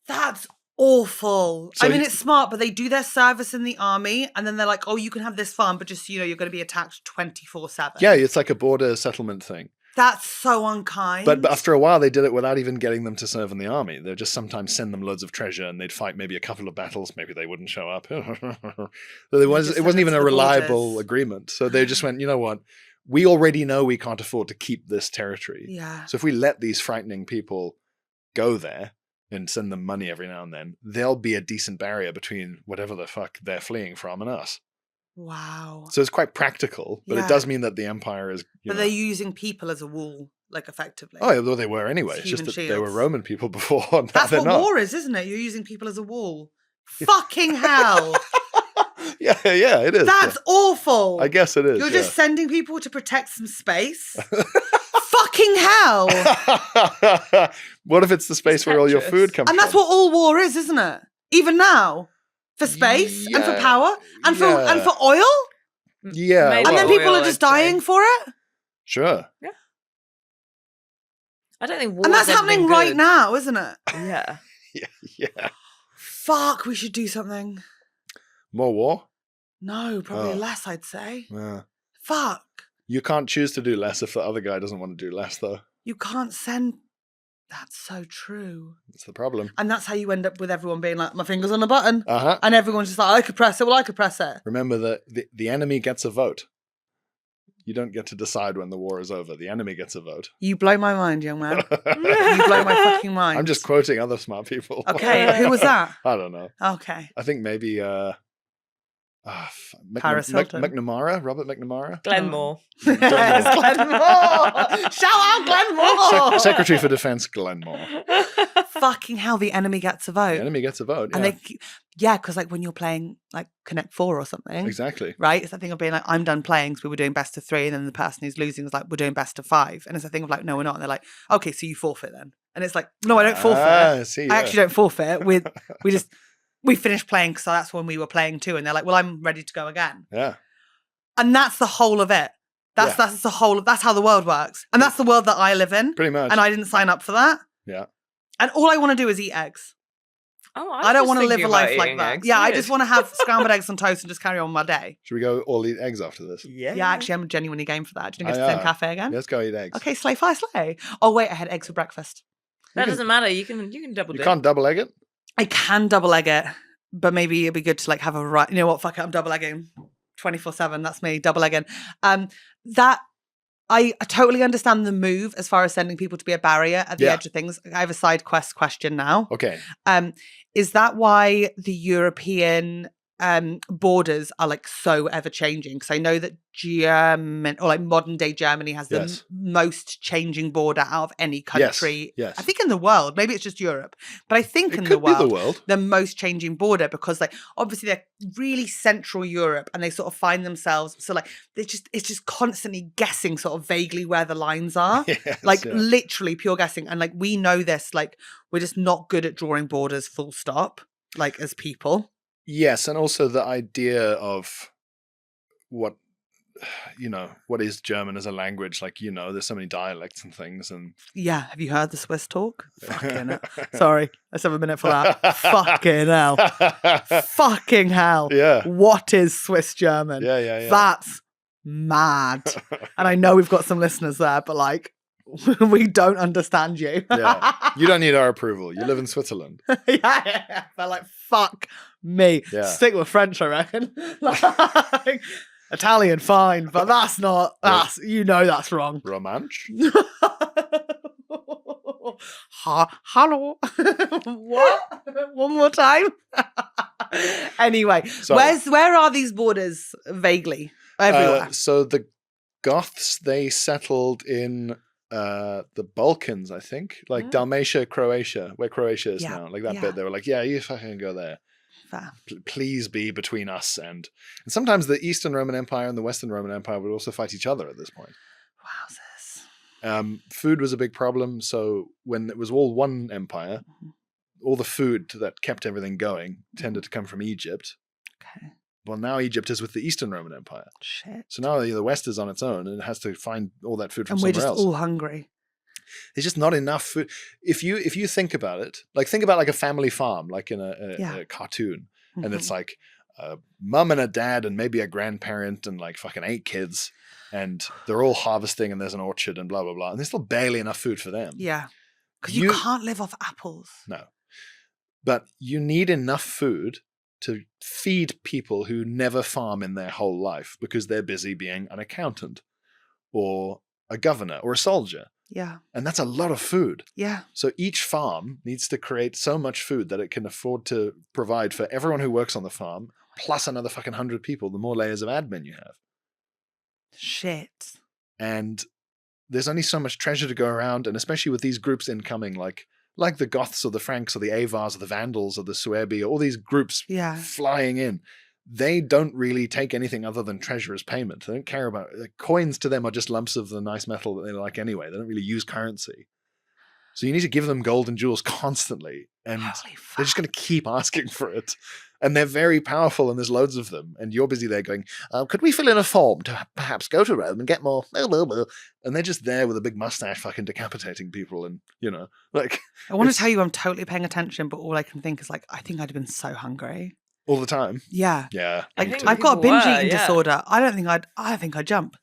That's awful. So I mean, it's smart, but they do their service in the army and then they're like, oh, you can have this farm, but just, you're going to be attacked 24/7. Yeah, it's like a border settlement thing. That's so unkind. But after a while, they did it without even getting them to serve in the army. They'd just sometimes send them loads of treasure and they'd fight maybe a couple of battles. Maybe they wouldn't show up. So it wasn't even a reliable agreement. So they just went, you know what? We already know we can't afford to keep this territory. Yeah. So if we let these frightening people go there and send them money every now and then, they'll be a decent barrier between whatever the fuck they're fleeing from and us. Wow. So it's quite practical, but Yeah. it does mean that the empire is. But they're using people as a wall, like effectively. Oh, well, they were anyway. It's just Human that they were shields. Roman people before. Now That's they're what not. war is, isn't it? You're using people as a wall. Fucking hell. Yeah, it is. That's awful. I guess it is. You're just sending people to protect some space. Fucking hell. What if it's the space where all your food comes And that's from? what all war is, isn't it? Even now. For space and for Yeah. power and for Yeah. oil. Yeah. Maybe. And then Well, people are oil, just I'd say. dying for it. Sure. I don't think war. And that's happening right now, isn't it? Yeah. Yeah. Fuck, we should do something. More war? No, probably Oh. less, I'd say. Yeah. Fuck. You can't choose to do less if the other guy doesn't want to do less, though. You can't send. That's so true. That's the problem. And that's how you end up with everyone being like, my finger's on the button. Uh-huh. And everyone's just like, I could press it. Well, I could press it. Remember that the enemy gets a vote. You don't get to decide when the war is over. The enemy gets a vote. You blow my mind, young man. You blow my fucking mind. I'm just quoting other smart people. Okay, who was that? I don't know. Okay. I think maybe Paris Hilton. McNamara, Robert McNamara. Glenmore. It's Glenmore. Shout out Glenmore. Secretary for Defense Glenmore. Fucking hell, the enemy gets a vote. The enemy gets a vote. Yeah. And because like when you're playing like Connect 4 or something, Exactly. right? It's that thing of being like, I'm done playing, so we were doing best of 3, and then the person who's losing was like, we're doing best of 5. And it's a thing of like, no, we're not. And they're like, okay, so you forfeit then. And it's like, no, I don't forfeit. See, I yeah. actually don't forfeit. We finished playing, so that's when we were playing too. And they're like, well, I'm ready to go again. Yeah. And that's the whole of it. That's how the world works. And that's the world that I live in. Pretty much. And I didn't sign up for that. Yeah. And all I want to do is eat eggs. Oh, I don't want to live a life like that. Eggs. Yeah, I Weird. just want to have scrambled eggs on toast and just carry on my day. Should we go all eat eggs after this? Yeah. Yeah, actually, I'm genuinely game for that. Do you want to go to Oh, the same yeah. cafe again? Let's go eat eggs. Okay, slay, fly, slay. Oh, wait, I had eggs for breakfast. That doesn't matter. You can double You dip. can't double egg it? I can double egg it, but maybe it'd be good to like have a right. You know what? Fuck it, I'm double egging 24/7. That's me, double egging. That I totally understand the move as far as sending people to be a barrier at the Yeah. edge of things. I have a side quest question now. Okay. Is that why the European borders are like so ever changing? Because I know that German or like modern day Germany has the Yes. most changing border out of any country. Yes. I think in the world. Maybe it's just Europe, but I think It in could the world, be the world. the most changing border because like obviously they're really central Europe and they sort of find themselves so like it's just constantly guessing sort of vaguely where the lines are. Yes, Like yeah. literally pure guessing. And like we know this, like we're just not good at drawing borders full stop, like as people. Yes, and also the idea of what is German as a language. Like, there's so many dialects and things, and Yeah. Have you heard the Swiss talk? Fucking hell. Sorry. Let's have a minute for that. Fucking hell. Fucking hell. Yeah. What is Swiss German? Yeah. That's mad. And I know we've got some listeners there, but like, we don't understand you. Yeah. You don't need our approval. You live in Switzerland. yeah. They're like, fuck me. Yeah. Stick with French, I reckon. Like, Italian, fine, but that's not, you know that's wrong. Romanche? Hello. What? One more time? Anyway, So- where are these borders vaguely? Everywhere. So the Goths, they settled in the Balkans, I think, like Dalmatia, Croatia, where Croatia is now, like that bit. They were like, yeah, you fucking go there. Fair. Please be between us and sometimes the Eastern Roman Empire and the Western Roman Empire would also fight each other at this point. Wowzers. Food was a big problem, so when it was all one empire, all the food that kept everything going tended to come from Egypt. Okay. Well, now Egypt is with the Eastern Roman Empire. Shit. So now the West is on its own and it has to find all that food from And we're somewhere just else. all hungry. There's just not enough food. If you think about it, like think about like a family farm, like in a cartoon, and it's like a mum and a dad and maybe a grandparent and like fucking 8 kids, and they're all harvesting and there's an orchard and blah blah blah, and there's still barely enough food for them. Yeah. Because you can't live off apples. No, but you need enough food to feed people who never farm in their whole life because they're busy being an accountant or a governor or a soldier. Yeah. And that's a lot of food. Yeah. So each farm needs to create so much food that it can afford to provide for everyone who works on the farm, plus another fucking 100 people, the more layers of admin you have. Shit. And there's only so much treasure to go around, and especially with these groups incoming, like the Goths or the Franks or the Avars or the Vandals or the Suebi, all these groups flying in. They don't really take anything other than treasure as payment. They don't care about coins. To them are just lumps of the nice metal that they like anyway. They don't really use currency. So you need to give them gold and jewels constantly, and they're just going to keep asking for it. And they're very powerful, and there's loads of them. And you're busy there going, could we fill in a form to perhaps go to Rome and get more? And they're just there with a big mustache fucking decapitating people. And, like... I want to tell you I'm totally paying attention, but all I can think is like, I think I'd have been so hungry. All the time? Yeah. Yeah. Like, I've got a binge eating disorder. I think I'd jump.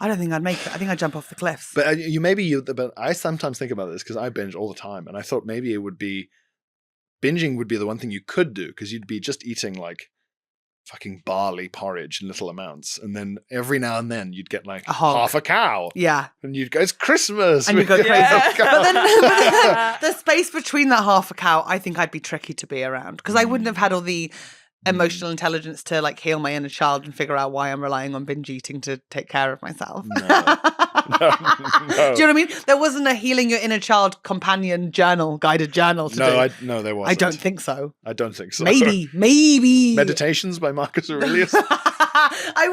I don't think I'd make it. I think I'd jump off the cliffs. But but I sometimes think about this because I binge all the time. And I thought maybe binging would be the one thing you could do, because you'd be just eating like fucking barley porridge in little amounts. And then every now and then you'd get like half a cow. Yeah. And you'd go, it's Christmas. And you'd go crazy. But then the space between that half a cow, I think I'd be tricky to be around, because I wouldn't have had all the emotional intelligence to like heal my inner child and figure out why I'm relying on binge eating to take care of myself. No. Do you know what I mean? There wasn't a healing your inner child companion guided journal to do. No, there wasn't. I don't think so. I don't think so. Maybe. Meditations by Marcus Aurelius. I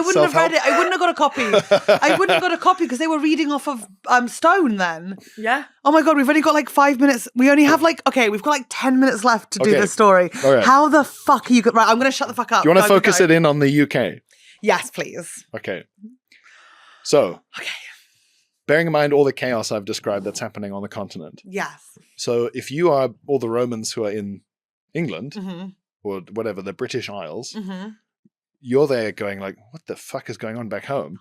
wouldn't have read it. I wouldn't have got a copy. I wouldn't have got a copy because they were reading off of stone then. Yeah. Oh my God, we've only got like 5 minutes. We only have we've got like 10 minutes left to do this story. Right. How the fuck are you right, I'm going to shut the fuck up. Do you want to focus it in on the UK? Yes, please. Okay. So, bearing in mind all the chaos I've described that's happening on the continent. Yes. So if you are all the Romans who are in England, or whatever, the British Isles, you're there going like, what the fuck is going on back home?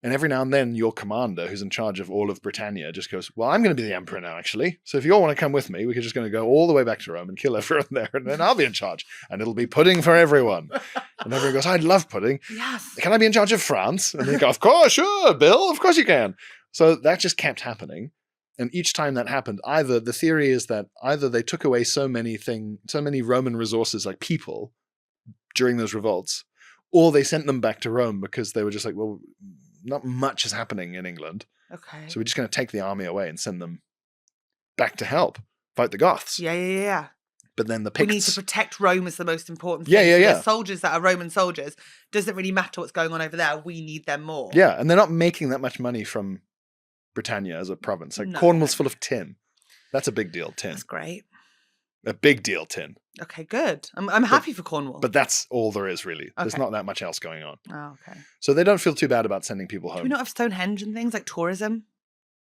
And every now and then your commander, who's in charge of all of Britannia, just goes, well, I'm going to be the emperor now, actually. So if you all want to come with me, we're just going to go all the way back to Rome and kill everyone there, and then I'll be in charge. And it'll be pudding for everyone. And everyone goes, I'd love pudding. Yes. Can I be in charge of France? And they go, of course, sure, Bill, of course you can. So that just kept happening. And each time that happened, the theory is that either they took away so many Roman resources like people during those revolts, or they sent them back to Rome because they were just like, well, not much is happening in England. Okay. So we're just going to take the army away and send them back to help fight the Goths. Yeah. But then the Picts... We need to protect Rome is the most important thing. Yeah. The soldiers that are Roman soldiers, doesn't really matter what's going on over there. We need them more. Yeah, and they're not making that much money from Britannia as a province. Like Cornwall's full of tin. That's a big deal, tin. That's great. A big deal, tin. Okay, good. I'm happy for Cornwall. But that's all there is, really. There's Okay. not that much else going on. Oh, okay. So they don't feel too bad about sending people home. Do we not have Stonehenge and things like tourism?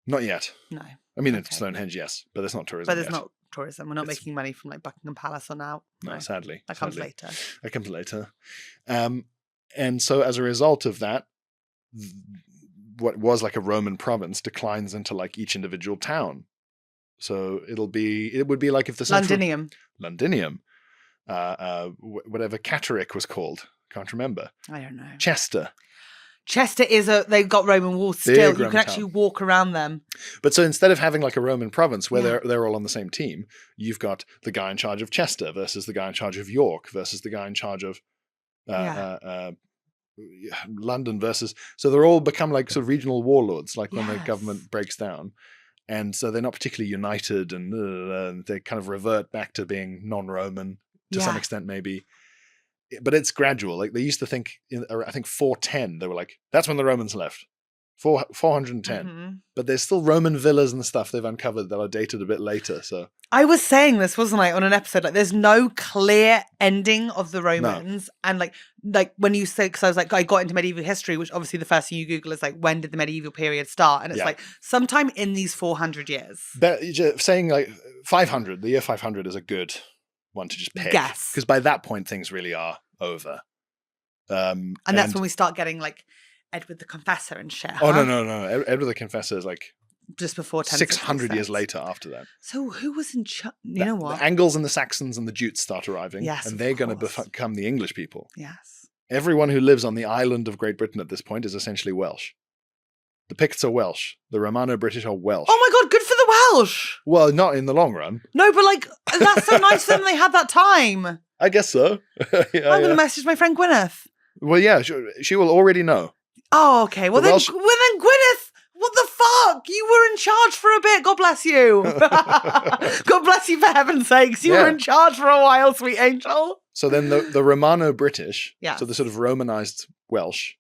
Not yet. No. I mean, it's Okay. Stonehenge, yes, but there's not tourism But there's yet. not tourism. We're not making money from like Buckingham Palace or now. No, sadly. That comes sadly. later. That comes later. And so as a result of that, what was like a Roman province declines into like each individual town. So it would be like if the central... Londinium. Whatever Catterick was called. Can't remember. I don't know. Chester is they've got Roman walls still. Big You Roman can actually town. walk around them. But so instead of having like a Roman province where they're all on the same team, you've got the guy in charge of Chester versus the guy in charge of York versus the guy in charge of London versus... So they're all become like sort of regional warlords, like when the government breaks down. And so they're not particularly united, and they kind of revert back to being non-Roman to some extent, maybe. But it's gradual. Like they used to think, I think 410, they were like, that's when the Romans left. 410. Mm-hmm. But there's still Roman villas and stuff they've uncovered that are dated a bit later. So I was saying this, wasn't I, on an episode? Like, there's no clear ending of the Romans. No. And like when you say, because I was like, I got into medieval history, which obviously the first thing you Google is like, when did the medieval period start? And it's like sometime in these 400 years. Saying like 500, the year 500 is a good one to just pick. Guess. Because by that point, things really are over. And that's when we start getting like Edward the Confessor and shit. Oh, no. Edward the Confessor is like just before 600 years later after that. So who was in charge? You know what? The Angles and the Saxons and the Jutes start arriving. Yes, and they're going to become the English people. Yes. Everyone who lives on the island of Great Britain at this point is essentially Welsh. The Picts are Welsh. The Romano-British are Welsh. Oh my God, good for the Welsh. Well, not in the long run. No, but like, that's so nice for them they had that time. I guess so. I'm going to message my friend Gwyneth. Well, yeah, she will already know. Oh, okay. Well, then Gwyneth, what the fuck? You were in charge for a bit. God bless you. God bless you for heaven's sakes. You were in charge for a while, sweet angel. So then the Romano-British, yeah. So the sort of Romanized Welsh,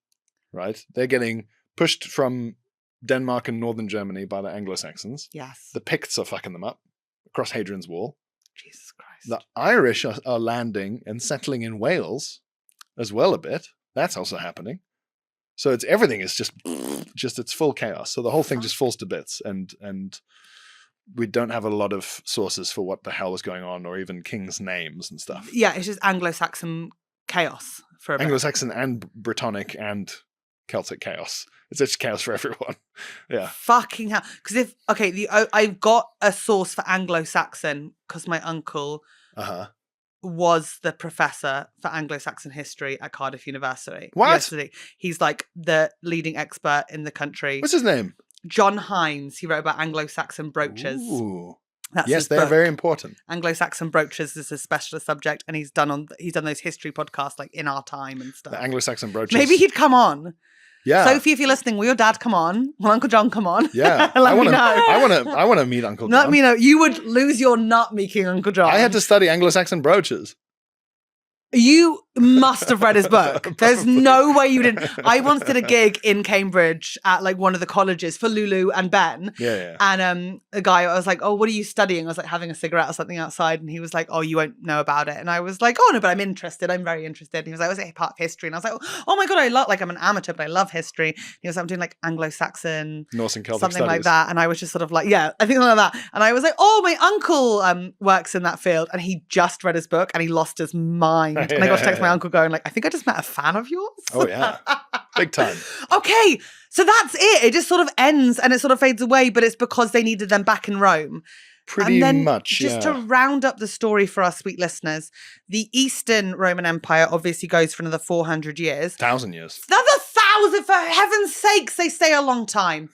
right? They're getting pushed from Denmark and northern Germany by the Anglo-Saxons. Yes. The Picts are fucking them up across Hadrian's Wall. Jesus Christ. The Irish are landing and settling in Wales as well a bit. That's also happening. So everything is just it's full chaos. So the whole thing just falls to bits, and we don't have a lot of sources for what the hell is going on, or even kings' names and stuff. Yeah, it's just Anglo-Saxon chaos for a bit. Anglo-Saxon and Brittonic and Celtic chaos. It's just chaos for everyone. Yeah. Fucking hell. Because I've got a source for Anglo-Saxon because my uncle was the professor for Anglo-Saxon history at Cardiff University. What? Yesterday. He's like the leading expert in the country. What's his name? John Hines. He wrote about Anglo-Saxon brooches. Ooh. That's yes, they're very important. Anglo-Saxon brooches is his specialist subject, and he's done those history podcasts like In Our Time and stuff. The Anglo-Saxon brooches. Maybe he'd come on. Yeah. Sophie, if you're listening, will your dad come on? Will Uncle John come on? Yeah. Let me know. I want to meet Uncle John. Let me know. You would lose your nut meeking Uncle John. I had to study Anglo-Saxon brooches. You must have read his book. There's no way you didn't. I once did a gig in Cambridge at like one of the colleges for Lulu and Ben. Yeah. And a guy, I was like, oh, what are you studying? I was like having a cigarette or something outside. And he was like, oh, you won't know about it. And I was like, oh, no, but I'm interested. I'm very interested. And he was like, was it part of history? And I was like, oh my God, I'm an amateur, but I love history. And he was like, I'm doing like Anglo-Saxon. Norse and Celtic something studies. like that. And I was just sort of like, yeah, I think something like that. And I was like, oh, my uncle works in that field. And he just read his book and he lost his mind. And I got to text my uncle going like, I think I just met a fan of yours. Oh yeah. Big time. Okay. So that's it. It just sort of ends and it sort of fades away, but it's because they needed them back in Rome. Pretty and then much, just to round up the story for our sweet listeners, the Eastern Roman Empire obviously goes for another 400 years. 1,000 years. Another 1,000, for heaven's sakes, they stay a long time.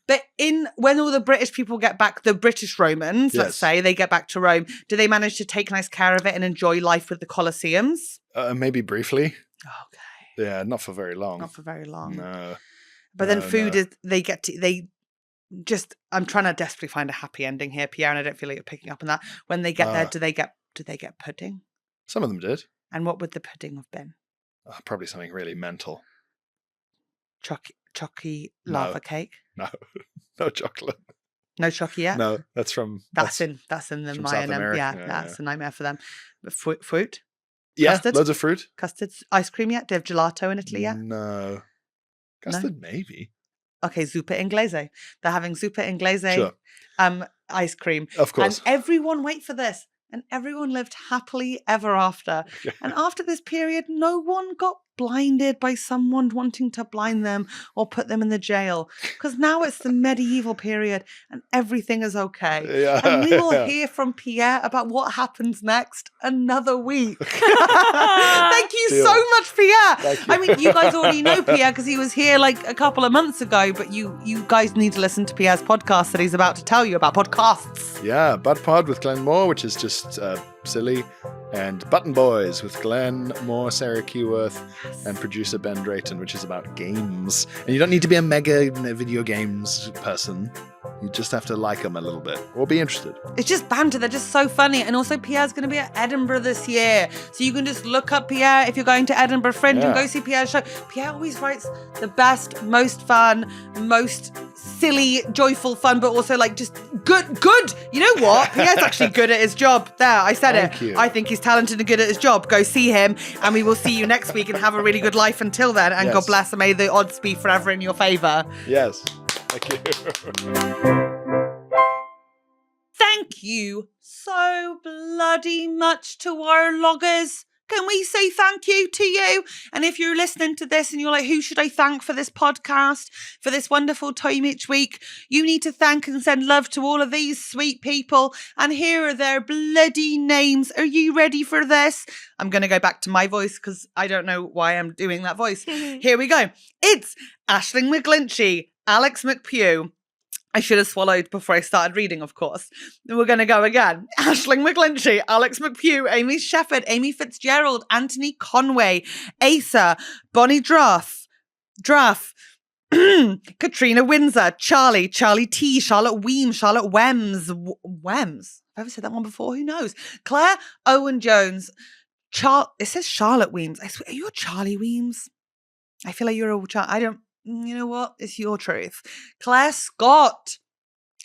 But when all the British people get back, the British Romans, let's say, they get back to Rome, do they manage to take nice care of it and enjoy life with the coliseums? Maybe briefly. Okay. Yeah, not for very long. Not for very long. No. But then food is, I'm trying to desperately find a happy ending here, Pierre, and I don't feel like you're picking up on that. When they get there, do they get pudding? Some of them did. And what would the pudding have been? Probably something really mental. Chocky lava cake? No. No chocolate. No chocky yet? No, that's in the Mayan. Yeah, that's a nightmare for them. But fruit? Yeah, custard? Loads of fruit. Custard? Ice cream yet? Do they have gelato in Italy yet? No. Custard, maybe. Okay, zuppa inglese. They're having zuppa inglese ice cream. Of course. And everyone, wait for this, and everyone lived happily ever after. And after this period, no one got blinded by someone wanting to blind them or put them in the jail. Because now it's the medieval period and everything is okay. Yeah. And we will hear from Pierre about what happens next another week. Thank you Deal. so much, Pierre. Thank you. I mean, you guys already know Pierre because he was here like a couple of months ago, but you guys need to listen to Pierre's podcast that he's about to tell you about podcasts. Yeah, Bud Pod with Glenn Moore, which is just silly, and Button Boys with Glenn Moore, Sarah Keyworth, and producer Ben Drayton, which is about games. And you don't need to be a mega video games person. You just have to like them a little bit or be interested. It's just banter. They're just so funny. And also Pierre's going to be at Edinburgh this year. So you can just look up Pierre if you're going to Edinburgh Fringe and go see Pierre's show. Pierre always writes the best, most fun, most silly, joyful fun, but also like just good. You know what? Pierre's actually good at his job. There, I said Thank it. you. I think he's talented and good at his job. Go see him and we will see you next week and have a really good life until then. And Yes. God bless and may the odds be forever in your favour. Yes. Thank you. Thank you so bloody much to our loggers. Can we say thank you to you? And if you're listening to this and you're like, who should I thank for this podcast, for this wonderful time each week? You need to thank and send love to all of these sweet people. And here are their bloody names. Are you ready for this? I'm going to go back to my voice because I don't know why I'm doing that voice. Here we go. It's Aisling McGlinchey, Alex McPugh. I should have swallowed before I started reading, of course. We're going to go again. Aisling McGlinchey, Alex McPugh, Amy Sheppered, Amy Fitzgerald, Anthony Conway, Asa, Bonnie Drough, Catriona Windsor, Charley T, Charlotte Weemes, Charlotte Weemes. Weemes? Have I ever said that one before? Who knows? Claire Owen-Jones. It says Charlotte Weemes. I swear, are you a Charlie Weemes? I feel like you're a I don't. You know what? It's your truth. Claire Scott.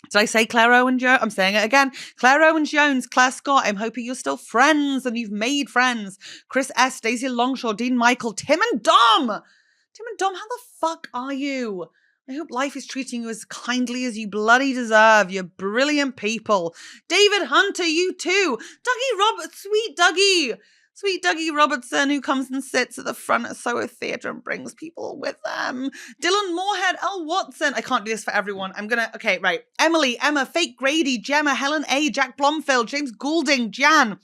Did I say Claire Owen-Jones? I'm saying it again. Claire Owen-Jones, Claire Scott. I'm hoping you're still friends and you've made friends. Chris S, Daisy Longshaw, Dean Michael, Tim and Dom. Tim and Dom, how the fuck are you? I hope life is treating you as kindly as you bloody deserve. You're brilliant people. David Hunter, you too. Sweet Dougie Robertson, who comes and sits at the front at Soho Theatre and brings people with them. Dylan Moorhead, L. Watson. I can't do this for everyone. Okay, right. Emilie, Emma, Fayt, Grady, Gemma, Helen A, Jack Blomfield, James Goulding, Jan,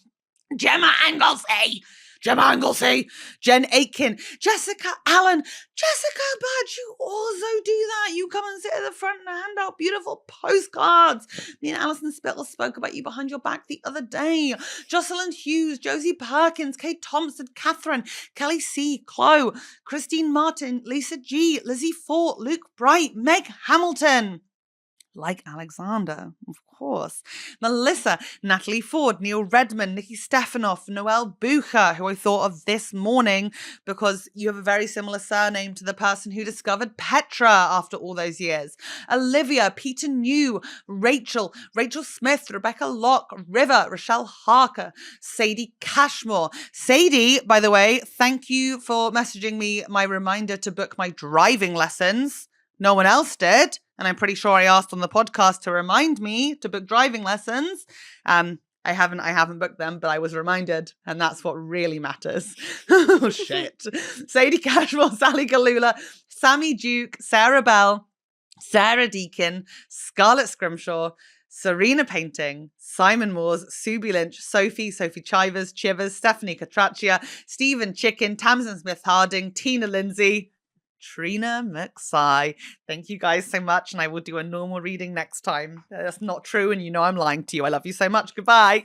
Gemma Anglesey, Jen Aitken, Jessica Allen. Jessica Badge, you also do that. You come and sit at the front and hand out beautiful postcards. Me and Alison Spittle spoke about you behind your back the other day. Jocelyn Hughes, Josie Perkins, Kate Thompson, Catherine, Kelly C, Chloe, Christine Martin, Lisa G, Lizzie Fort, Luke Bright, Meg Hamilton. Like Alexander, of course. Melissa, Natalie Ford, Neil Redmond, Nikki Stefanoff, Noelle Bucher, who I thought of this morning because you have a very similar surname to the person who discovered Petra after all those years. Olivia, Peter New, Rachel Smith, Rebecca Locke, River, Rochelle Harker, Sadie Cashmore. Sadie, by the way, thank you for messaging me my reminder to book my driving lessons. No one else did. And I'm pretty sure I asked on the podcast to remind me to book driving lessons. I haven't booked them, but I was reminded. And that's what really matters. Oh, shit. Sadie Cashwell, Sally Galula, Sammy Duke, Sarah Bell, Sarah Deakin, Scarlett Scrimshaw, Serena Painting, Simon Moores, Subi Lynch, Sophie Chivers, Stephanie Catraccia, Stephen Chicken, Tamsin Smith Harding, Tina Lindsay, Trina McSy. Thank you guys so much, and I will do a normal reading next time. That's not true, and you know I'm lying to you. I love you so much. Goodbye.